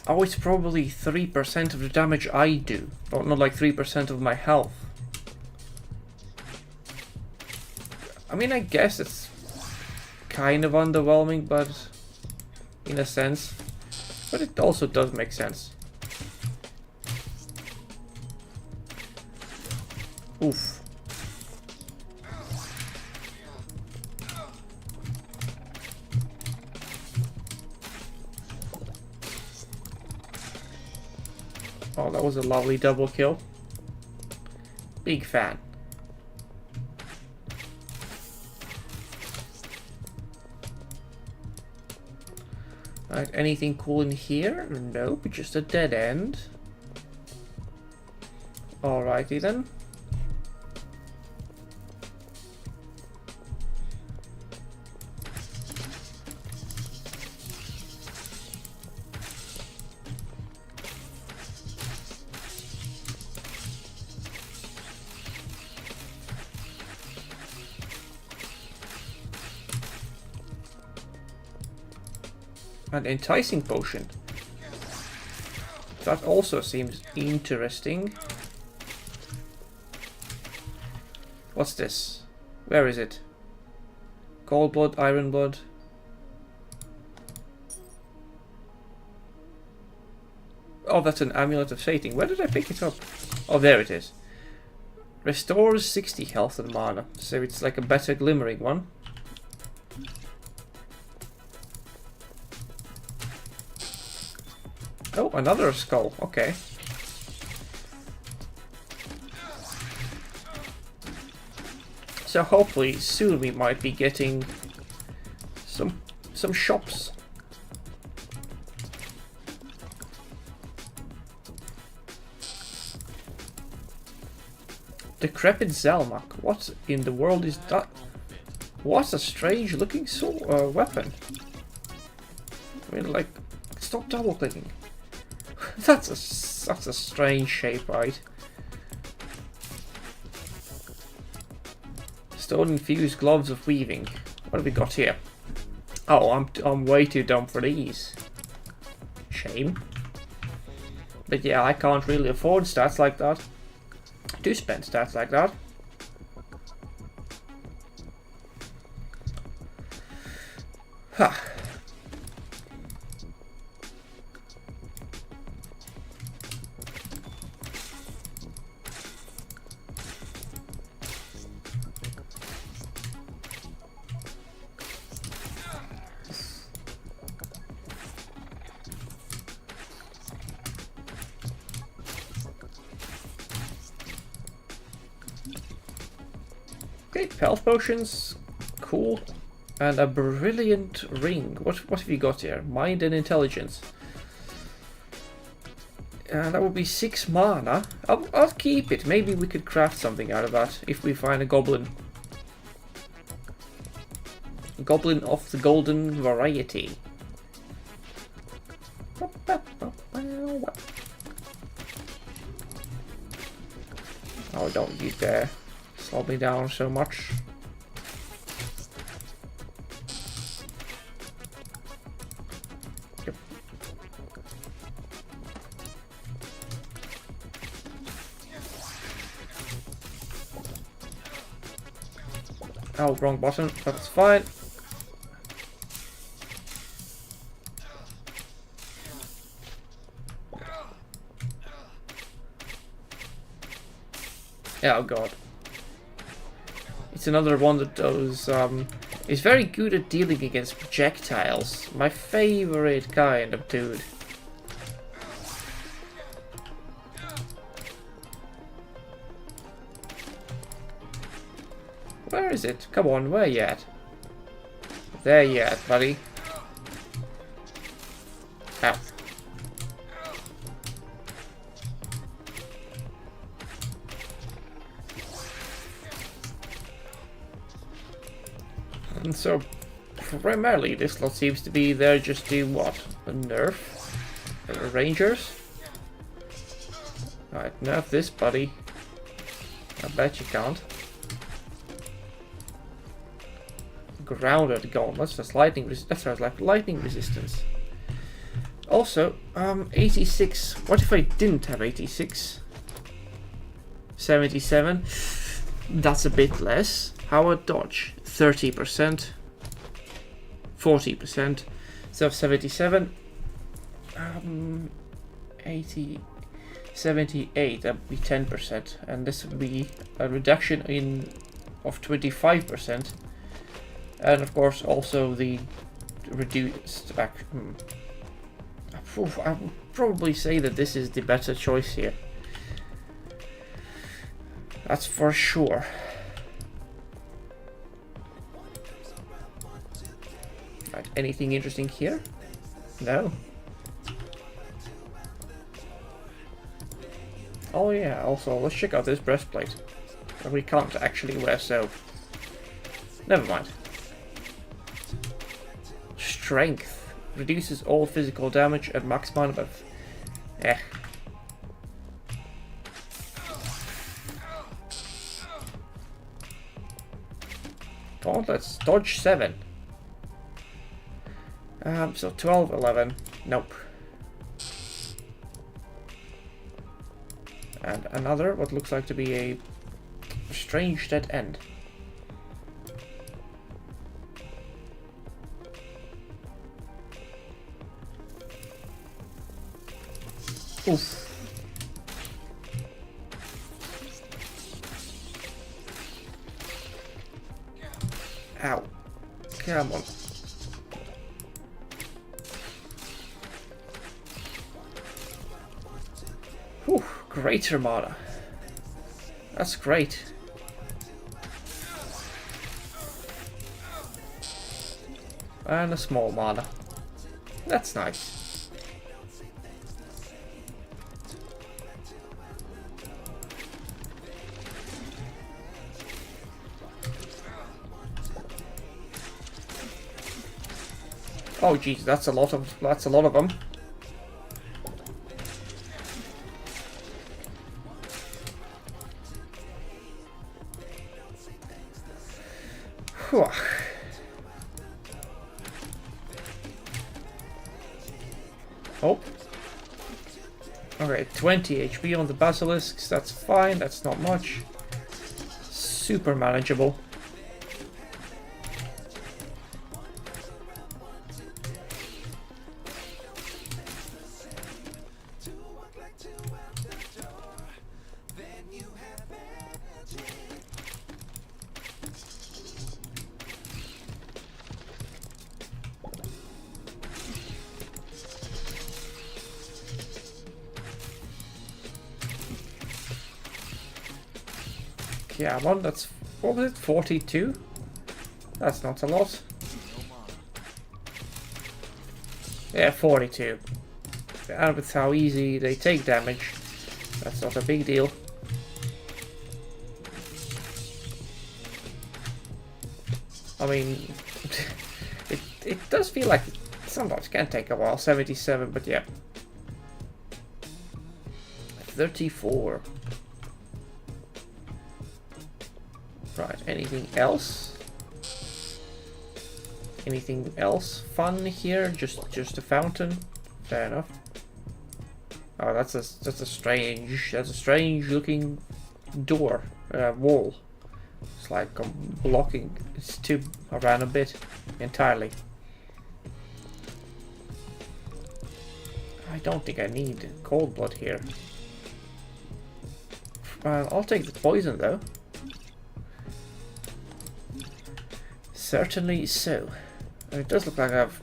Speaker 1: Oh, it's probably 3% of the damage I do, not like 3% of my health. I mean, I guess it's kind of underwhelming, but in a sense. But it also does make sense. Oof. Oh, that was a lovely double kill. Big fan. Right, anything cool in here? Nope, just a dead end. Alrighty then. An enticing potion. That also seems interesting. What's this? Where is it? Cold blood, iron blood. Oh, that's an amulet of sating. Where did I pick it up? Oh, there it is. Restores 60 health and mana. So it's like a better glimmering one. Oh, another skull. Okay. So hopefully soon we might be getting some shops. Decrepit Zelmak. What in the world is that? What a strange looking weapon. I mean, like, stop double clicking. That's a strange shape, right? Stone infused gloves of weaving. What have we got here? Oh, I'm way too dumb for these. Shame. But yeah, I can't really afford stats like that. To spend stats like that. Ha. Okay, health potions, cool, and a brilliant ring. What have you got here? Mind and intelligence. That would be 6 mana. I'll keep it. Maybe we could craft something out of that if we find a goblin. A goblin of the golden variety. Oh, don't you dare slow me down so much. Yep. Oh, wrong button. That's fine. Oh god. It's another one of those, is very good at dealing against projectiles. My favorite kind of dude. Where is it? Come on, where you at? There you at, buddy. Ow. And so, primarily, this slot seems to be there just to what? A nerf? Rangers? Alright, nerf this, buddy. I bet you can't. Grounded gauntlets, that's lightning that sounds like lightning resistance. Also, 86. What if I didn't have 86? 77. That's a bit less. How about dodge? 30%. 40%. So 77. 80. 78. That would be 10%. And this would be a reduction of 25%. And of course also the reduced back. I would probably say that this is the better choice here. That's for sure. Right, anything interesting here? No. Oh yeah, also let's check out this breastplate. That we can't actually wear, so never mind. Strength. Reduces all physical damage at max mana buff. Eh. Gauntlets. Dodge 7. So 12, 11. Nope. And another, what looks like to be a strange dead end. Oof. Ow. Come on. Whew, great Armada. That's great. And a small mana. That's nice. Oh geez, that's a lot of them. Whew. Oh. Alright, 20 HP on the basilisks, that's fine, that's not much. Super manageable. Yeah, well, that's, what was it, 42? That's not a lot. Yeah, 42. and with how easy they take damage, that's not a big deal. I mean, it does feel like sometimes can take a while. 77, but yeah. 34. Right, anything else? Anything else fun here? Just a fountain? Fair enough. Oh, that's a strange looking door, wall. It's like blocking. It's too around a bit entirely. I don't think I need cold blood here. I'll take the poison though. Certainly so. It does look like I've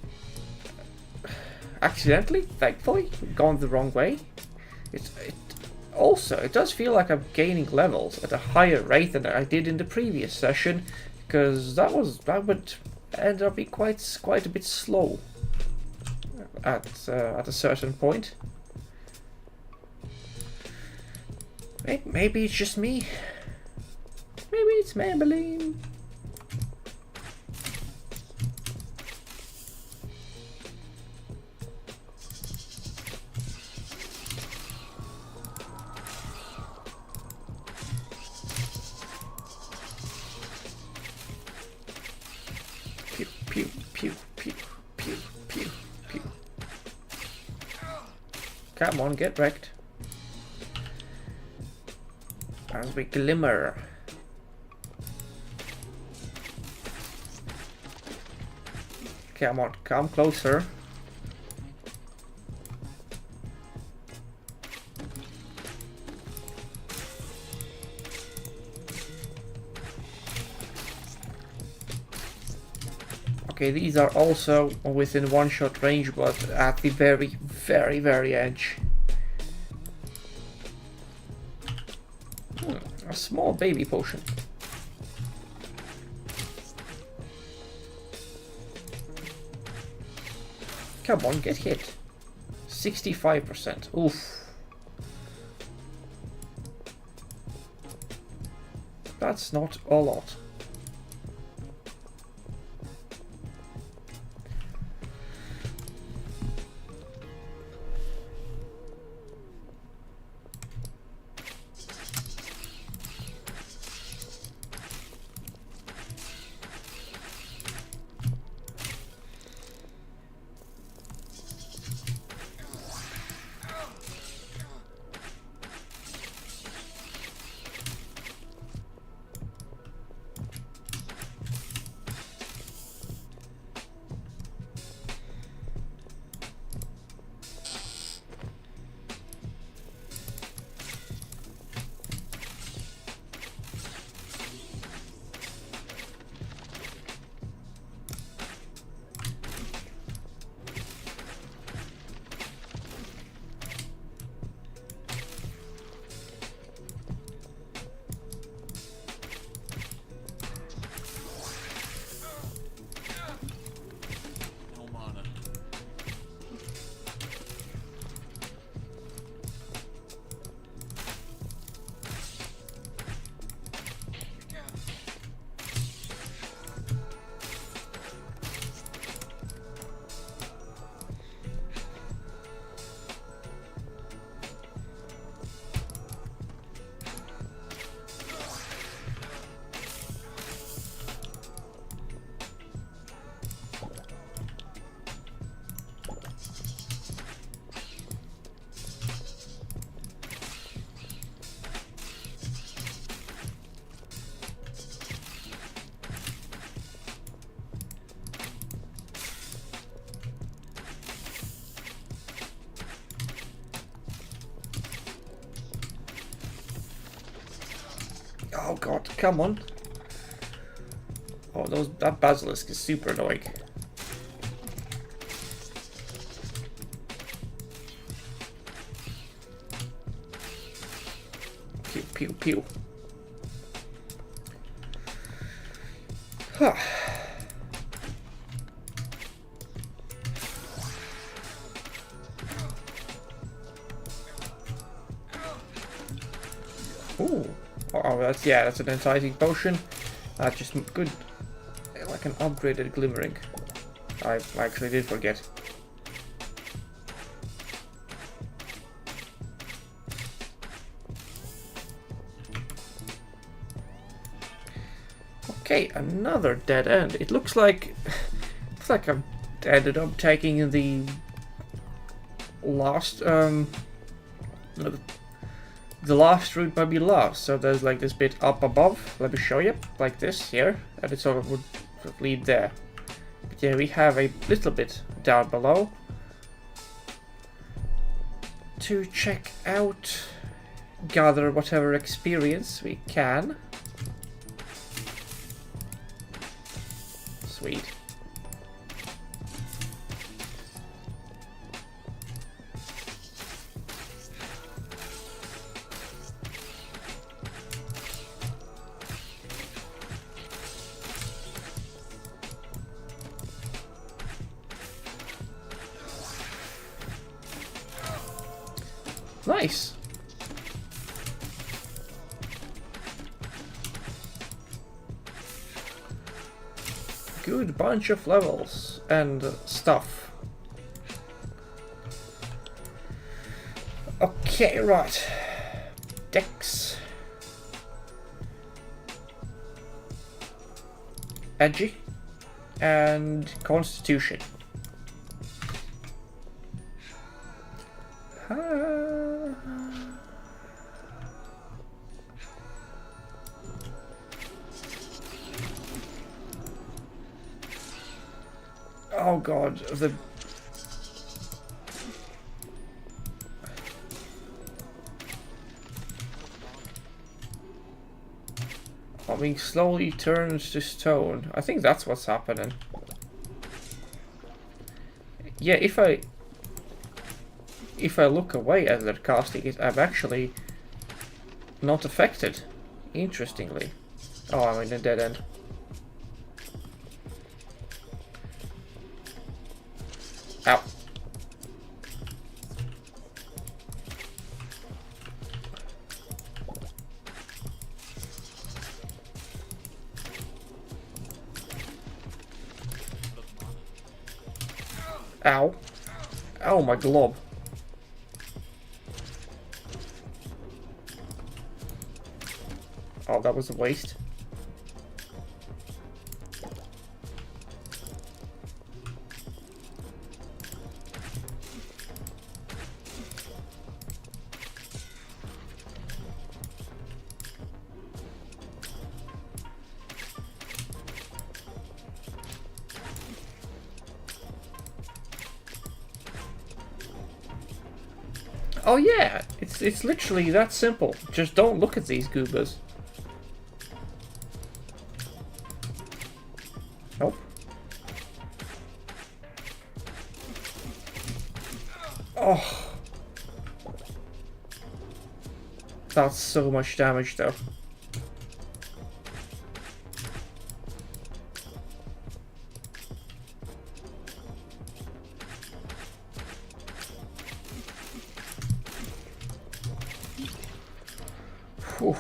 Speaker 1: accidentally, thankfully, gone the wrong way. It does feel like I'm gaining levels at a higher rate than I did in the previous session, because that would end up being quite a bit slow at a certain point. Maybe it's just me. Maybe it's Maybelline. Pew, pew, pew, pew, pew, pew. Come on, get wrecked. As we glimmer. Come on, come closer. Okay, these are also within one-shot range, but at the very edge. A small baby potion. Come on, get hit. 65%. Oof. That's not a lot. Oh god, come on. Oh, that basilisk is super annoying. Pew, pew, pew. Huh. Ooh. Oh, that's an enticing potion. Just good, like an upgraded glimmering. I actually did forget. Okay, another dead end. It looks like I've ended up taking the last the last route might be last. So there's like this bit up above. Let me show you, like this here, and it sort of would lead there. But yeah, we have a little bit down below to check out, gather whatever experience we can. Sweet. Nice. Good bunch of levels and stuff. Okay, right. Dex. Edgy. And Constitution. Oh god, I mean, slowly turns to stone. I think that's what's happening. Yeah, if I look away as they're casting it, I'm actually not affected. Interestingly. Oh, I'm in a dead end. Ow. Ow. Ow, my glob. Oh, that was a waste. Oh yeah, it's literally that simple. Just don't look at these goobers. Nope. Oh. That's so much damage though. Whew.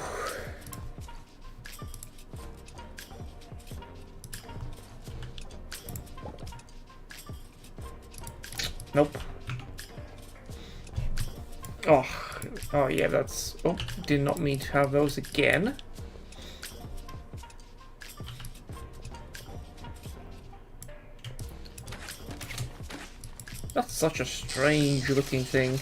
Speaker 1: Nope. Oh yeah, that's... Oh, did not mean to have those again. That's such a strange looking thing.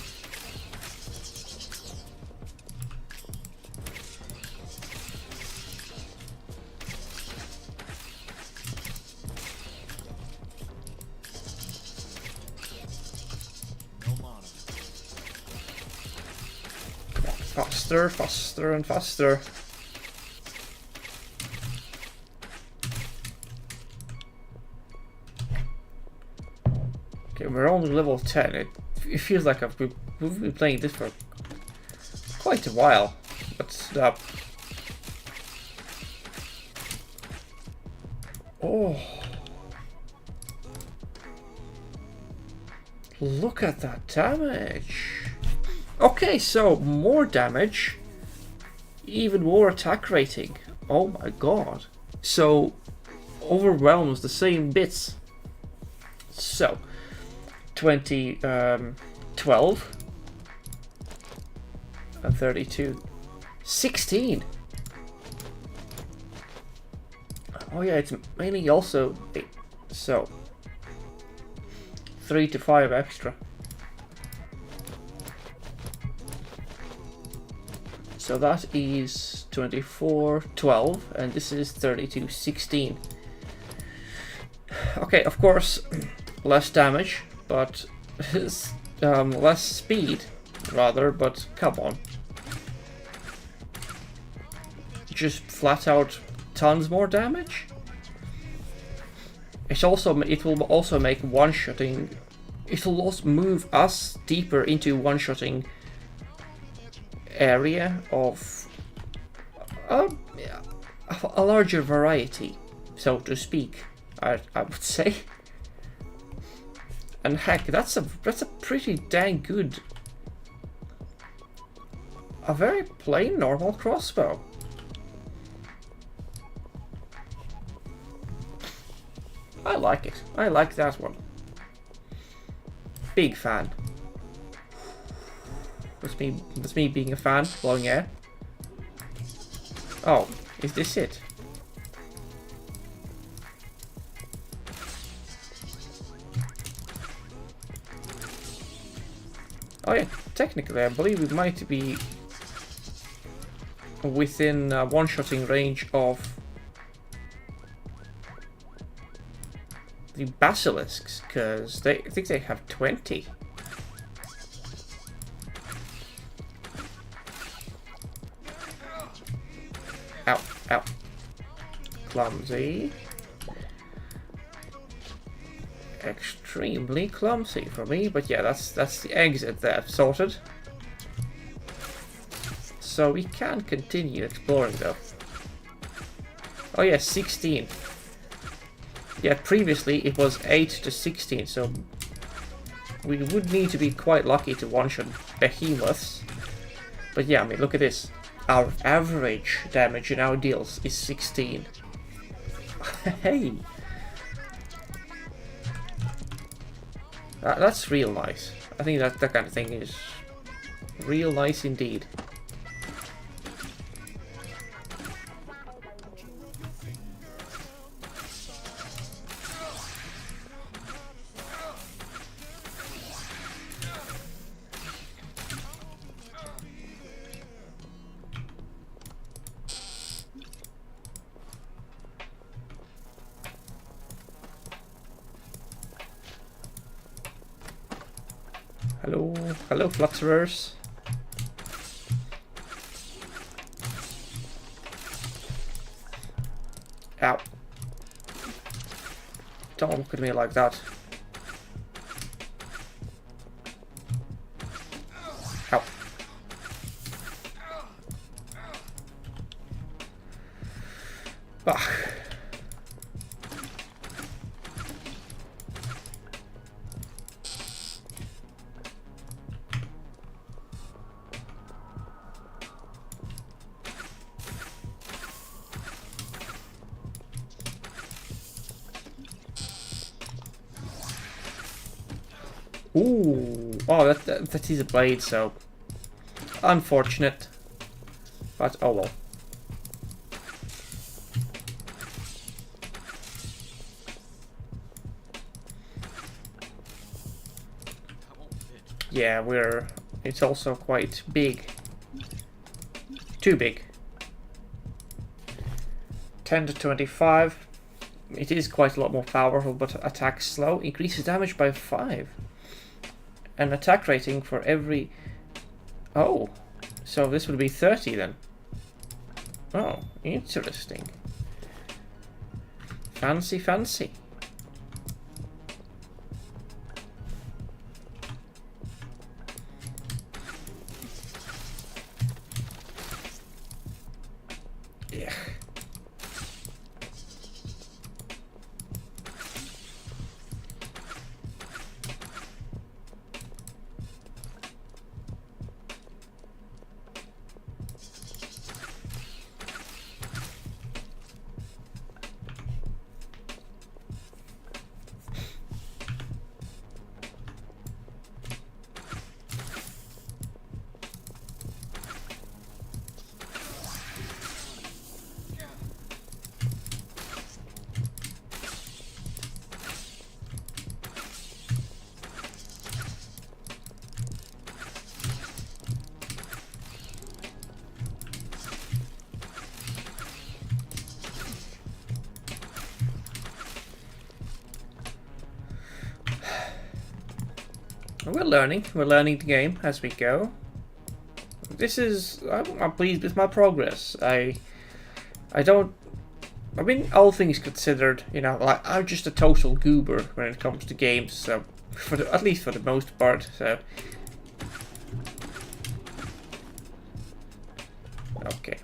Speaker 1: Faster, faster, and faster. Okay, we're only level 10. It feels like we've been playing this for quite a while. But oh, look at that damage. Okay, so more damage even more attack rating. Oh my god. So, overwhelms the same bits. So, 12 and 32. 16! Oh yeah, it's mainly also... So, 3 to 5 extra. So that is 24, 12, and this is 32, 16. Okay, of course, less damage, but less speed, rather, but come on. Just flat out tons more damage? It will also make one-shotting... It will also move us deeper into one-shotting area of a larger variety, so to speak, I would say. And heck, that's a pretty dang good, a very plain normal crossbow. I like it. I like that one. Big fan. That's me being a fan, blowing air. Oh, is this it? Oh yeah, technically I believe we might be within one-shotting range of the basilisks, because I think they have 20. Ow, ow. Clumsy. Extremely clumsy for me, but yeah, that's the exit there, sorted. So we can continue exploring though. Oh yeah, 16. Yeah, previously it was 8 to 16, so we would need to be quite lucky to one-shot behemoths. But yeah, I mean, look at this. Our average damage in our deals is 16. Hey! That's real nice. I think that kind of thing is real nice indeed. Hello, flutterers. Ow. Don't look at me like that. Ow. Ah. Ooh, oh, that is a blade, so unfortunate, but oh well. Yeah, it's also quite big, too big. 10 to 25. It is quite a lot more powerful, but attacks slow. Increases damage by 5. An attack rating for every... Oh, so this would be 30 then. Oh, interesting. Fancy, fancy. Yeah. we're learning. We're learning the game as we go. This is... I'm pleased with my progress. I don't... I mean, all things considered, you know, like, I'm just a total goober when it comes to games, so... at least for the most part, so... Okay.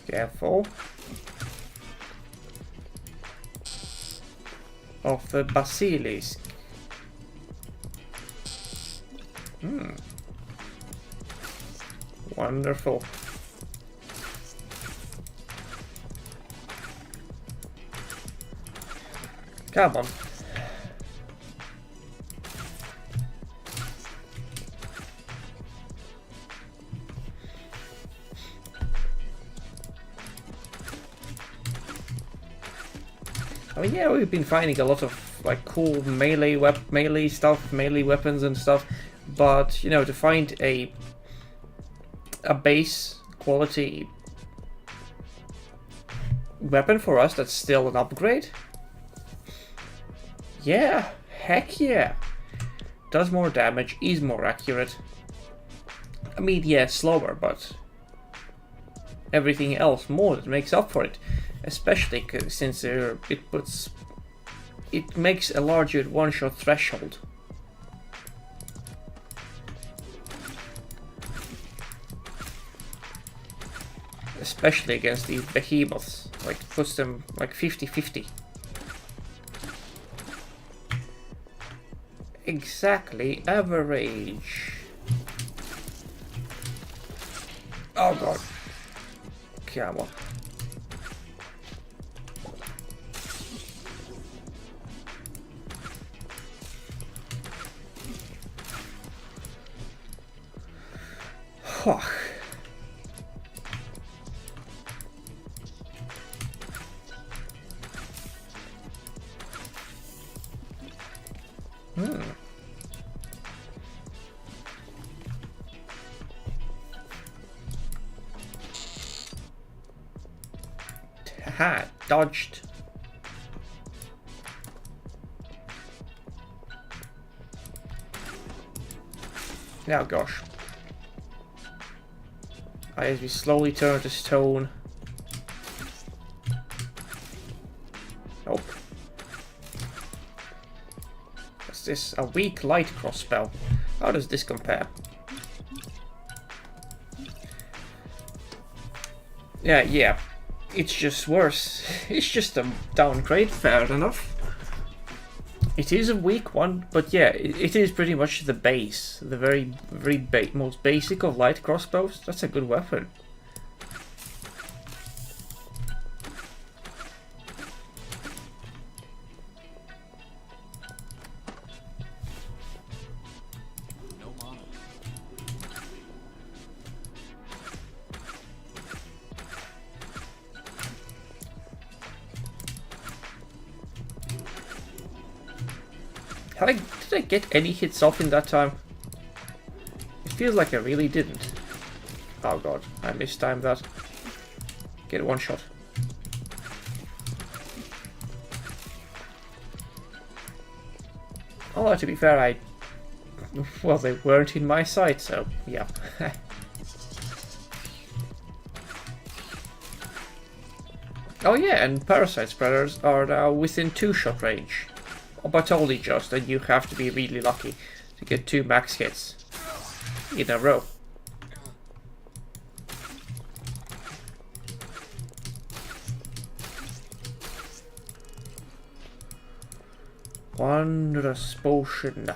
Speaker 1: Careful. Of the basilisk. Wonderful. Come on. I mean, yeah, we've been finding a lot of like cool melee stuff, melee weapons and stuff, but you know, to find a base quality weapon for us that's still an upgrade. Yeah, heck yeah. Does more damage, is more accurate. I mean, yeah, slower, but everything else more that makes up for it. Especially since it makes a larger one-shot threshold. Especially against these behemoths, like puts them like 50-50. Exactly average. Oh god. Come on. Haha, dodged. Now, gosh. As we slowly turn to stone. Nope. What's this? A weak light crossbow. How does this compare? Yeah. It's just worse. It's just a downgrade, fair enough. It is a weak one, but yeah, it is pretty much the base. The very most basic of light crossbows. That's a good weapon. Did I get any hits off in that time? It feels like I really didn't. Oh god, I mistimed that. Get one shot. Although to be fair, well, they weren't in my sight, so yeah. Oh yeah, and parasite spreaders are now within 2-shot range. But only just, and you have to be really lucky to get 2 max hits in a row. Wondrous potion.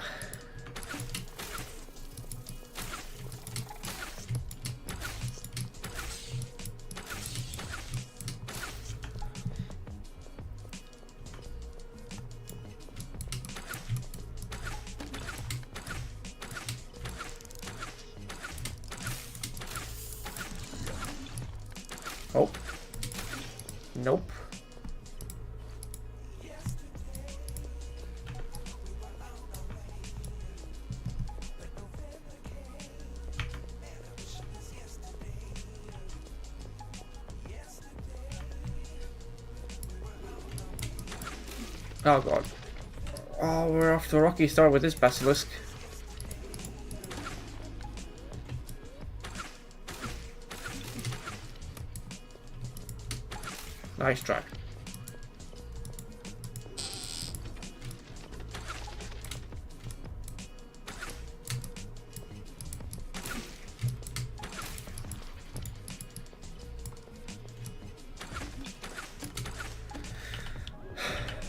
Speaker 1: Oh. Nope. Oh god. Oh, we're off to a rocky start with this basilisk. Nice try.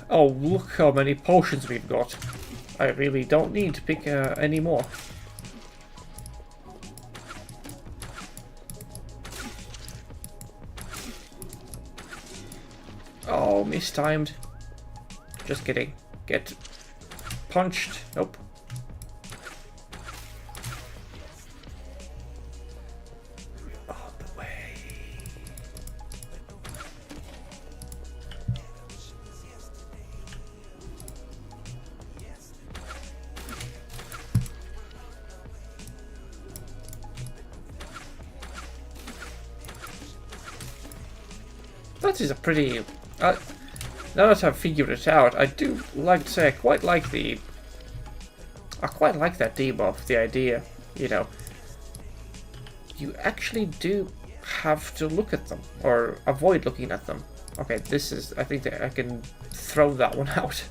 Speaker 1: Oh, look how many potions we've got. I really don't need to pick any more. Oh, mistimed. Just kidding. Get punched. Nope. On the way. That is a pretty... now that I've figured it out, I do like to say I quite like that debuff, the idea, you know. You actually do have to look at them, or avoid looking at them. Okay, this is... I think that I can throw that one out.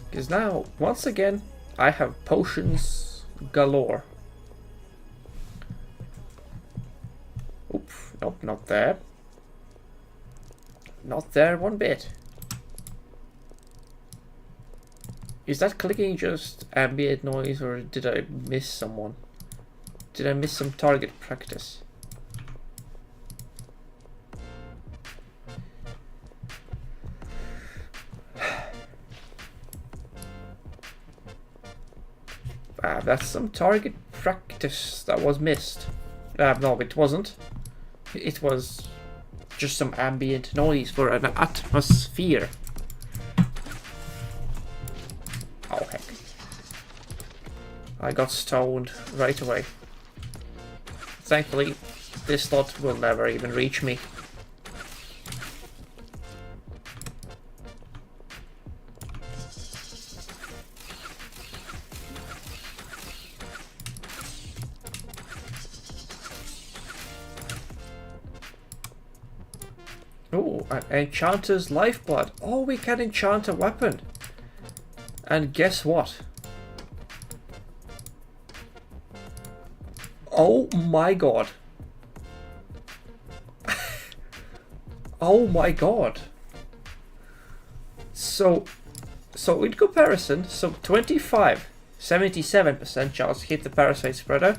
Speaker 1: Because now, once again, I have potions galore. Oops, nope, not there. Not there one bit. Is that clicking just ambient noise, or did I miss someone? Did I miss some target practice? That's some target practice that was missed. No, it wasn't. It was just some ambient noise for an atmosphere. Oh heck. I got stoned right away. Thankfully, this slot will never even reach me. Oh, an enchanter's lifeblood. Oh, we can enchant a weapon. And guess what? Oh my god. Oh my god. So in comparison, 25, 77% chance to hit the parasite spreader.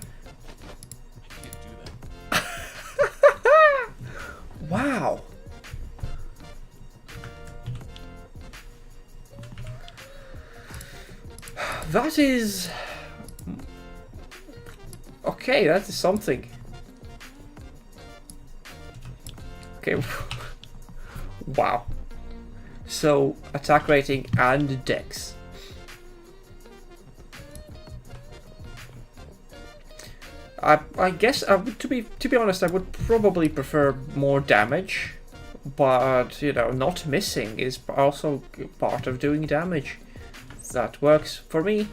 Speaker 1: Wow. That is... Okay, that is something. Okay. Wow. So, attack rating and dex. I guess, to be honest, I would probably prefer more damage. But, you know, not missing is also part of doing damage. That works for me.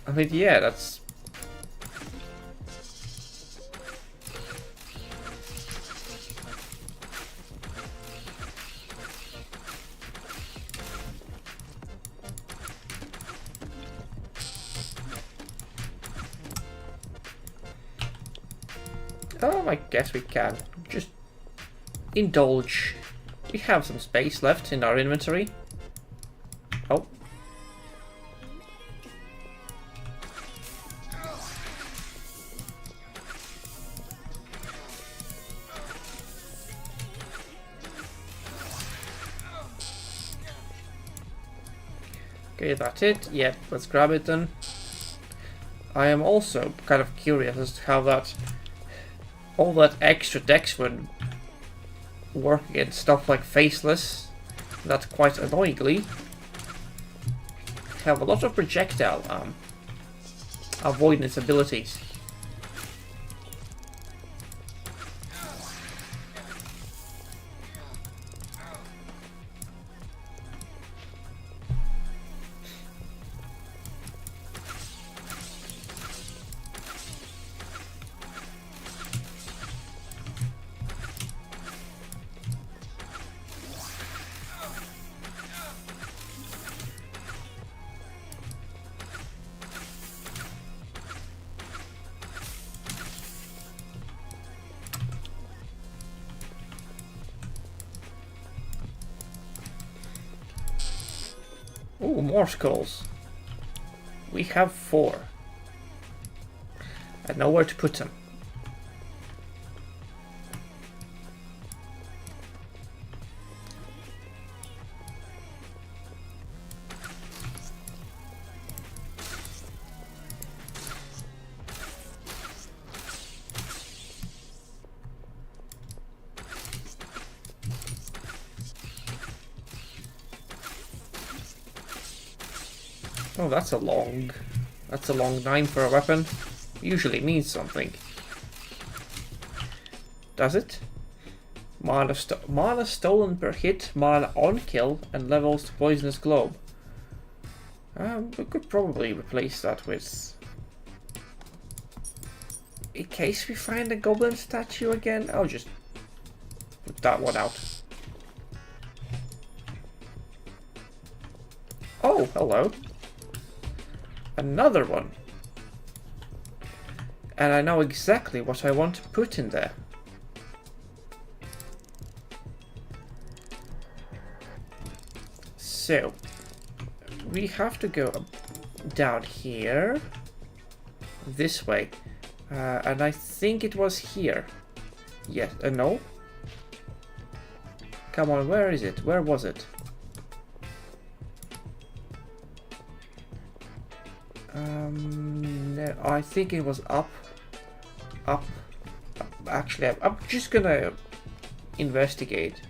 Speaker 1: I mean, yeah, that's... I guess we can just indulge. We have some space left in our inventory. Oh. Okay, that's it. Yeah, let's grab it then. I am also kind of curious as to how that all that extra dex would work against stuff like Faceless that quite annoyingly have a lot of projectile avoidance abilities. Ooh, more skulls. We have 4. I know where to put them. Oh, that's a long 9 for a weapon. Usually means something. Does it? Mana stolen per hit, mana on kill, and levels to poisonous globe. We could probably replace that with... In case we find a goblin statue again, I'll just put that one out. Oh, hello. Another one. And I know exactly what I want to put in there. So, we have to go down here, this way, and I think it was here. Yes, no? Come on, where is it? Where was it? No, I think it was up. Actually, I'm just gonna investigate,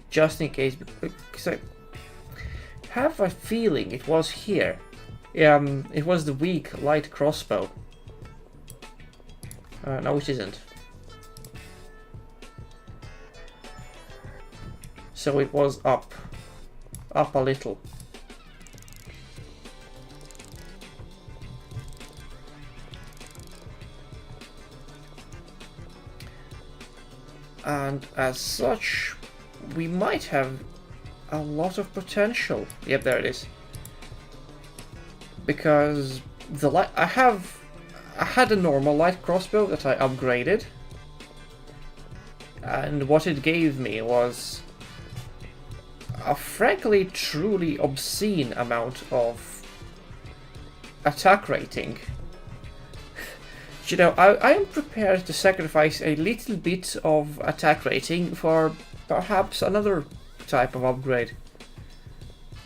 Speaker 1: just in case, because I have a feeling it was here. It was the weak light crossbow. No, it isn't. So it was up a little. And as such, we might have a lot of potential. Yep, there it is. Because the light, I had a normal light crossbow that I upgraded, and what it gave me was a frankly truly obscene amount of attack rating. You know, I am prepared to sacrifice a little bit of attack rating for perhaps another type of upgrade.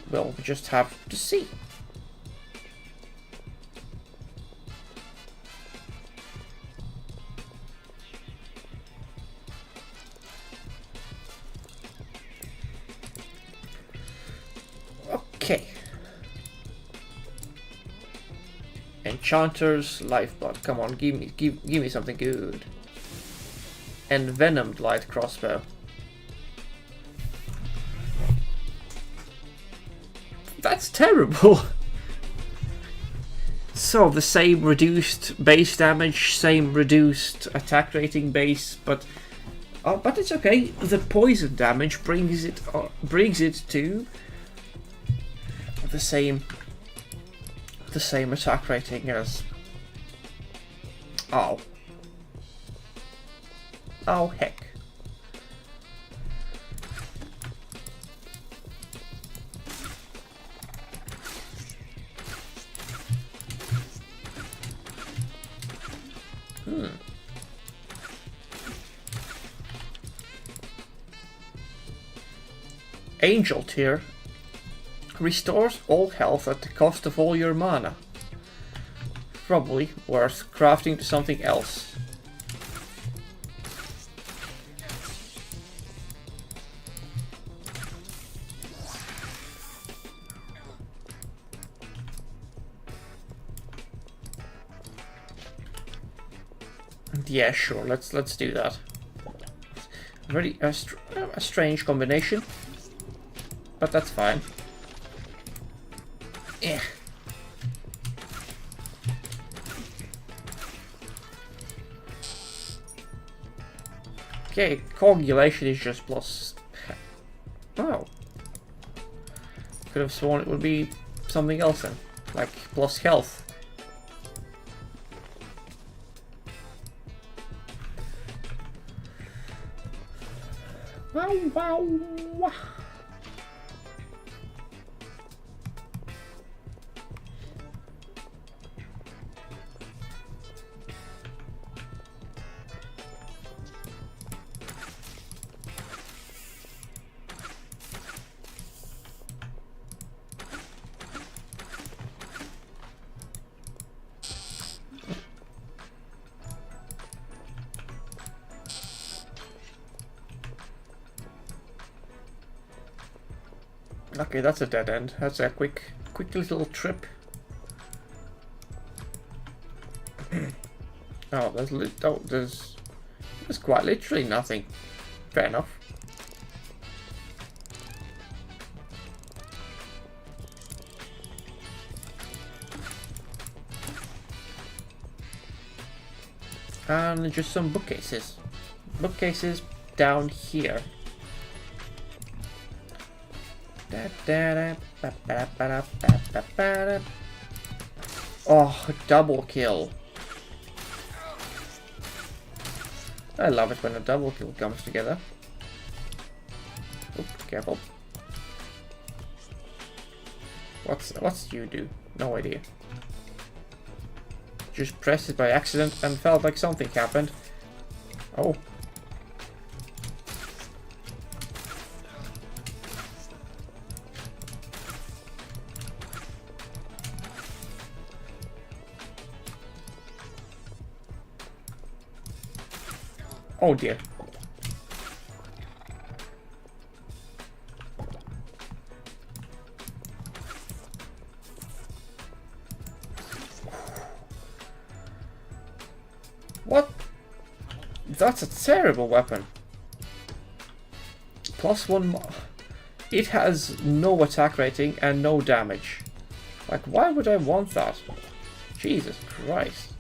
Speaker 1: We'll just have to see. Okay. Enchanter's lifeblood. Come on, give me something good. Envenomed light crossbow. That's terrible. So the same reduced base damage, same reduced attack rating base, but it's okay. The poison damage brings it to the same attack rating as... Oh heck. Angel tier. Restores all health at the cost of all your mana. Probably worth crafting to something else. Yeah, sure. Let's do that. Very a strange combination, but that's fine. Yeah. Okay, coagulation is just plus. Oh. Could have sworn it would be something else then, like plus health. Wow, wow, wow. Okay, that's a dead end. That's a quick little trip. Oh, there's quite literally nothing. Fair enough. And just some bookcases. Bookcases down here. Oh, double kill. I love it when a double kill comes together. Oop, careful. What's you do? No idea. Just pressed it by accident and felt like something happened. Oh. Oh dear. What? That's a terrible weapon. +1 it has no attack rating and no damage. Like, why would I want that? Jesus Christ.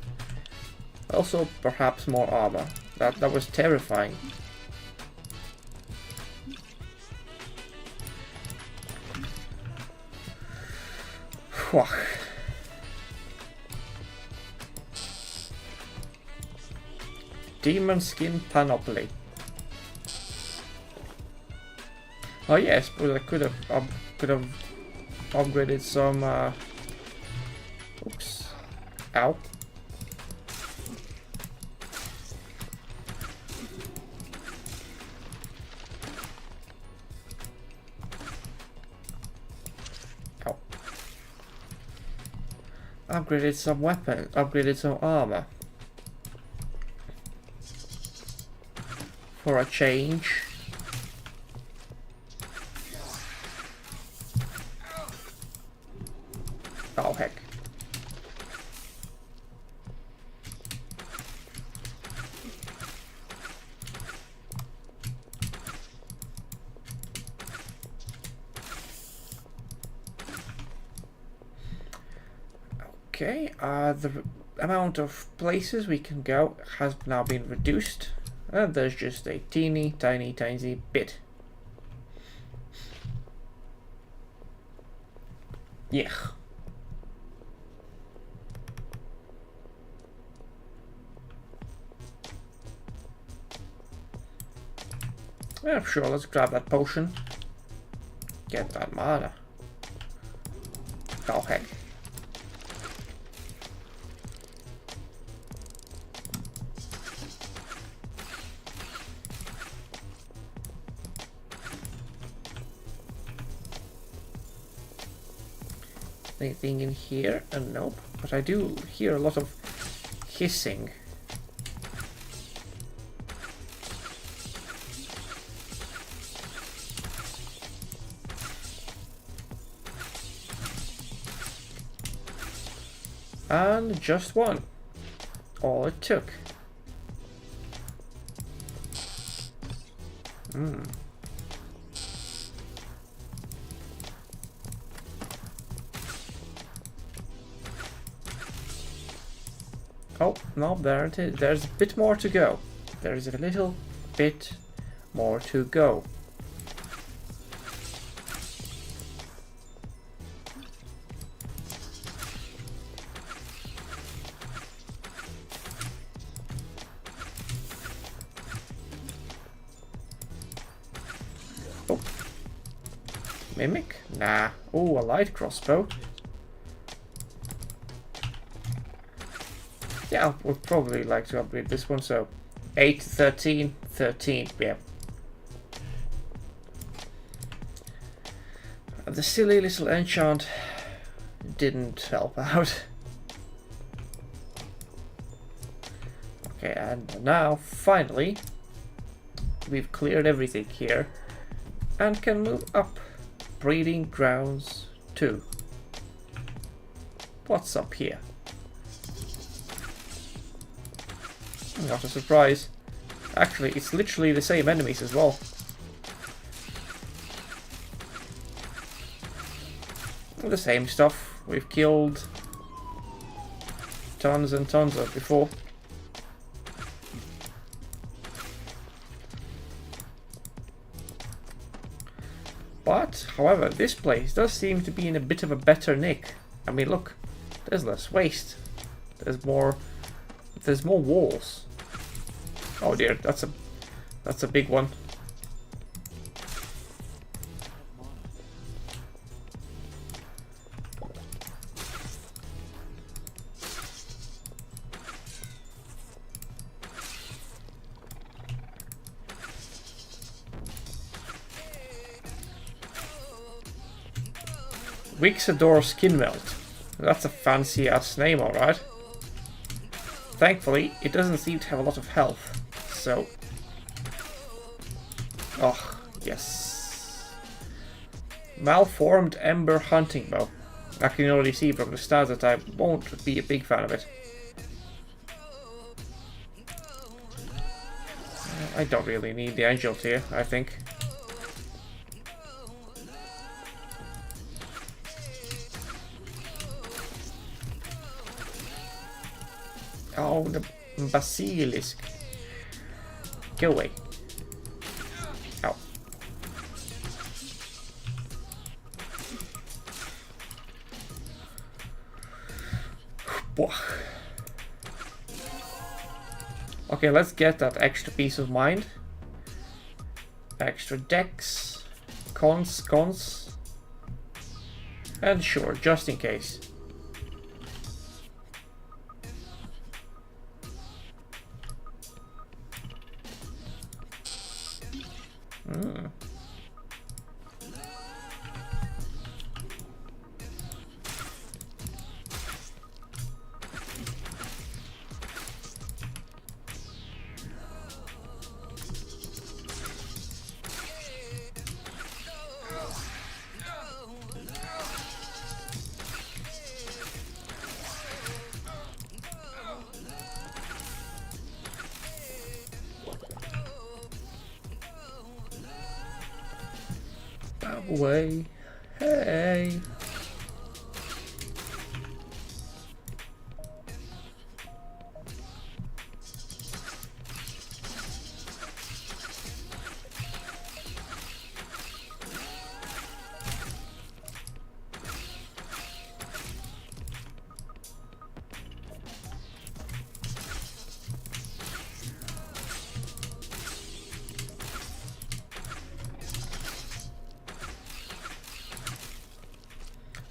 Speaker 1: Also, perhaps more armor. That was terrifying. Demon Skin Panoply. Oh yes, but I could have upgraded some. Oops! Ow! Ow! Upgraded some weapons. Upgraded some armor. For a change. Oh heck. Okay, the amount of places we can go has now been reduced. And there's just a teeny tiny bit. Yeah. Yeah, sure, let's grab that potion. Get that mana. Oh heck. Anything in here? Nope. But I do hear a lot of hissing. And just one. All it took. Oh, no, there it is. There's a bit more to go. There's a little bit more to go. Oh. Mimic? Nah. Oh, a light crossbow. Yeah, I would probably like to upgrade this one, so 8, 13, 13, yeah. The silly little enchant didn't help out. Okay, and now, finally, we've cleared everything here and can move up. Breeding grounds 2. What's up here? Not a surprise. Actually, it's literally the same enemies as well. The same stuff we've killed tons and tons of before. But, however, this place does seem to be in a bit of a better nick. I mean, look, there's less waste. There's more walls. Oh dear, that's a big one. Wixador Skin Melt. That's a fancy ass name, alright. Thankfully, it doesn't seem to have a lot of health, so... Oh, yes. Malformed Ember Hunting Bow. I can already see from the stats that I won't be a big fan of it. I don't really need the angels here, I think. Oh, the basilisk. Go away. Ow. Okay, let's get that extra peace of mind. Extra dex. Cons. And sure, just in case. Away. Hey.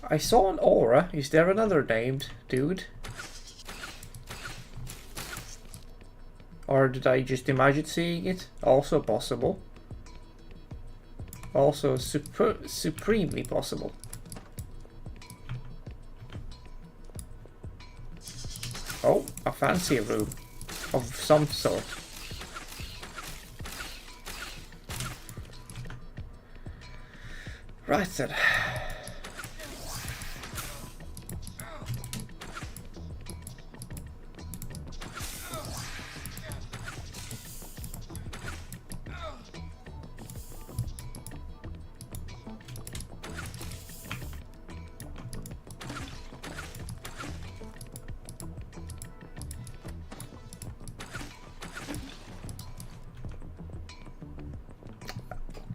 Speaker 1: I saw an aura. Is there another named dude? Or did I just imagine seeing it? Also possible. Also supremely possible. Oh, a fancy room of some sort. Right then.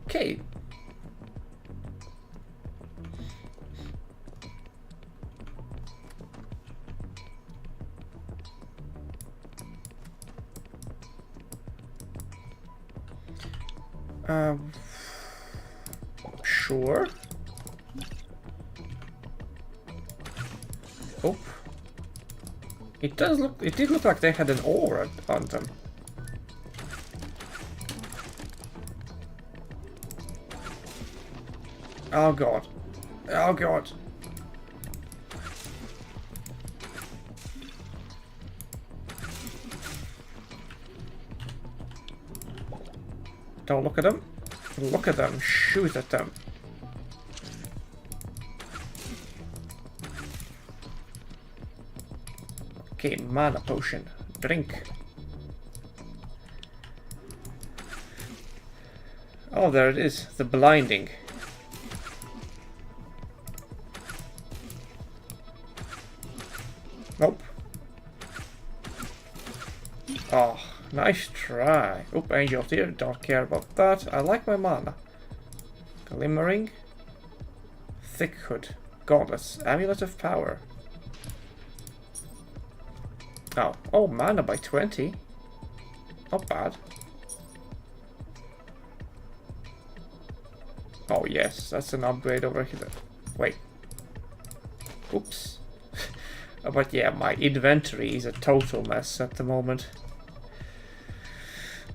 Speaker 1: Okay. Sure. Oh. It did look like they had an aura on them. Oh god. Oh god. Don't look at them. Look at them. Shoot at them. Okay, mana potion. Drink. Oh, there it is. The blinding. Nope. Oh, nice try. Oop, angel here. Don't care about that. I like my mana. Glimmering. Thick hood. Gauntlets. Amulet of power. Oh, oh, mana by 20. Not bad. Oh yes, that's an upgrade over here. Wait. Oops. But yeah, my inventory is a total mess at the moment.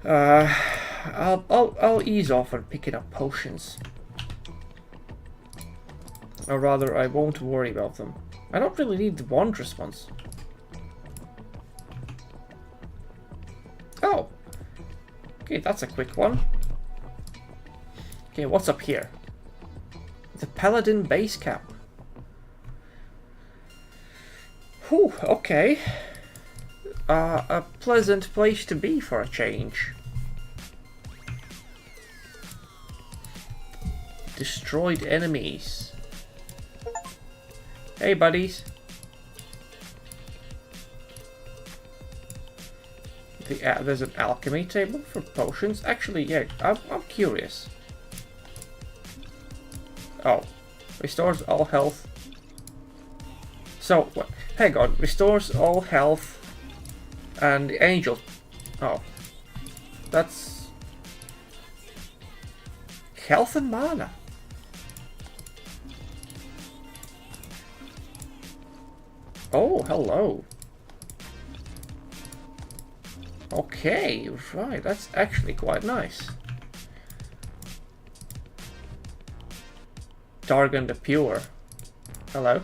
Speaker 1: I'll ease off on picking up potions. Or rather, I won't worry about them. I don't really need the wondrous ones. Oh! Okay, that's a quick one. Okay, what's up here? The Paladin base camp. Whew, okay. A pleasant place to be for a change. Destroyed enemies. Hey, buddies. There's an alchemy table for potions. Actually, yeah, I'm curious. Oh, restores all health. So, what? Hang on, restores all health and the angel. Oh, that's health and mana. Oh, hello. Okay, right, that's actually quite nice. Dargon the Pure. Hello.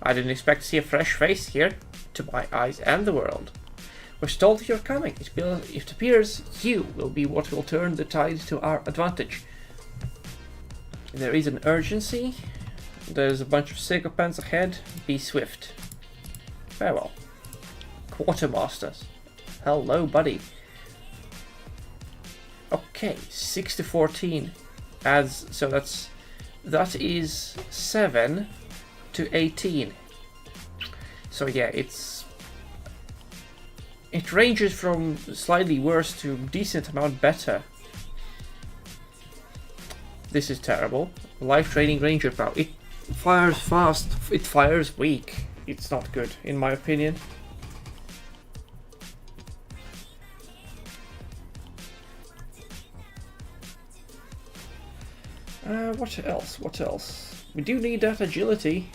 Speaker 1: I didn't expect to see a fresh face here, to my eyes and the world. We're told that you're coming. It appears you will be what will turn the tide to our advantage. There is an urgency. There's a bunch of sycophants ahead. Be swift. Farewell. Quartermasters. Hello, buddy. Okay, 6 to 14 adds, so that is 7 to 18. So yeah, it ranges from slightly worse to decent amount better. This is terrible. Life training ranger power. It fires fast, it fires weak. It's not good, in my opinion. What else? What else? We do need that agility.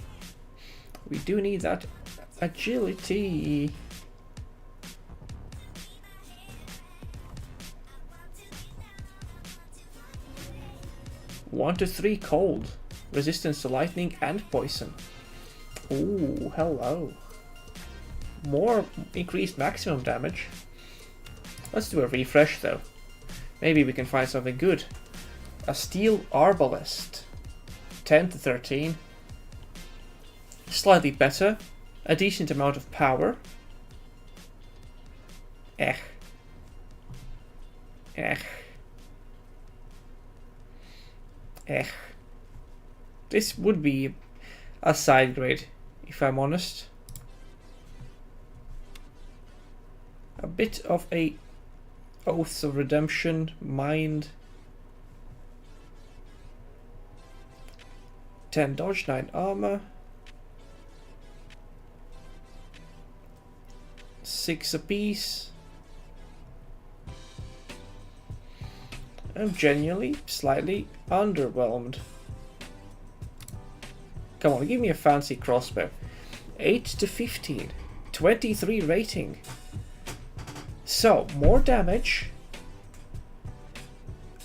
Speaker 1: We do need that agility. One to 3 cold. Resistance to lightning and poison. Ooh, hello. more increased maximum damage. Let's do a refresh though. Maybe we can find something good. A steel arbalest. 10 to 13. Slightly better. A decent amount of power. Eh. This would be a side grade, if I'm honest. A bit of a Oaths of Redemption, Mind. 10 dodge, 9 armor. 6 apiece. I'm genuinely slightly underwhelmed. Come on, give me a fancy crossbow. 8 to 15. 23 rating. So, more damage.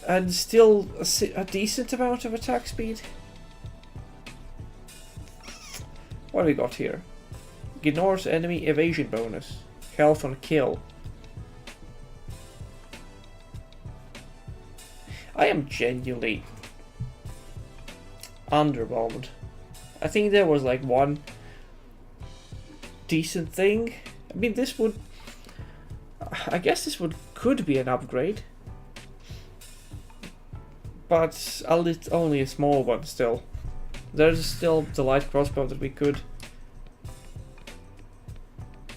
Speaker 1: And still a decent amount of attack speed. What do we got here? Ignores enemy evasion bonus. Health on kill. I am genuinely underwhelmed. I think there was like one decent thing. I mean, this would... I guess this could be an upgrade. But it's only a small one still. There's still the light crossbow that we could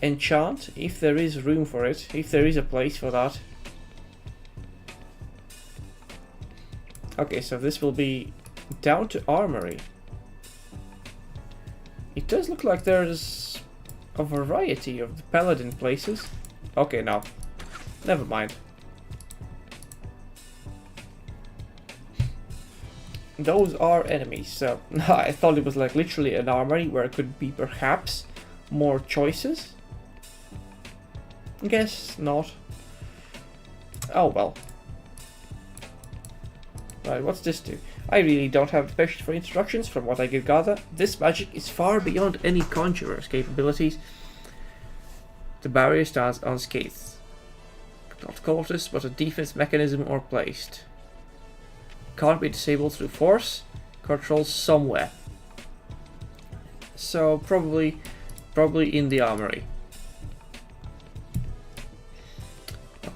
Speaker 1: enchant if there is room for it, if there is a place for that. Okay, so this will be down to armory. It does look like there's a variety of the paladin places. Okay, no. Never mind. Those are enemies, so I thought it was like literally an armory where it could be perhaps more choices. Guess not. Oh well. Right, what's this do? I really don't have the patience for instructions. From what I could gather, this magic is far beyond any conjurer's capabilities. The barrier stands unscathed. Not cautious, but a defense mechanism or placed. Can't be disabled through force. Controls somewhere. So probably in the armory.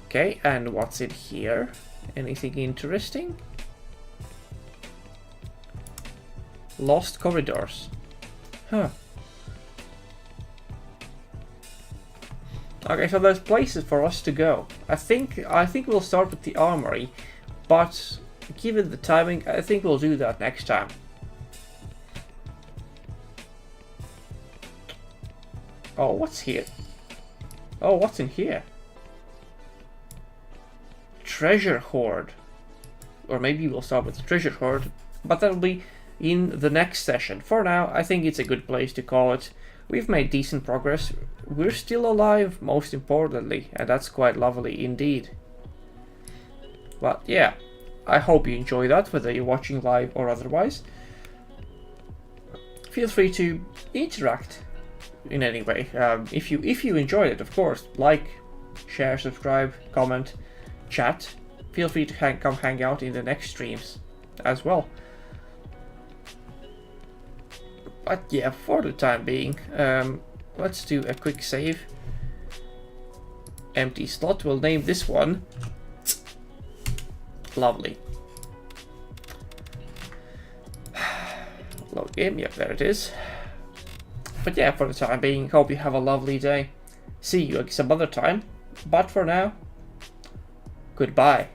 Speaker 1: Okay, and what's in here? Anything interesting? Lost corridors. Huh. Okay, so there's places for us to go. I think we'll start with the armory, but given the timing, I think we'll do that next time. Oh, what's here? Oh, what's in here? Treasure hoard. Or maybe we'll start with the treasure hoard, but that'll be in the next session. For now, I think it's a good place to call it. We've made decent progress. We're still alive, most importantly, and that's quite lovely indeed. But yeah, I hope you enjoy that, whether you're watching live or otherwise. Feel free to interact in any way. If you enjoyed it, of course, like, share, subscribe, comment, chat. Feel free to come hang out in the next streams as well. But yeah, for the time being, let's do a quick save. Empty slot, we'll name this one. Lovely. Load game, yep, there it is. But yeah, for the time being, hope you have a lovely day. See you some other time. But for now, goodbye.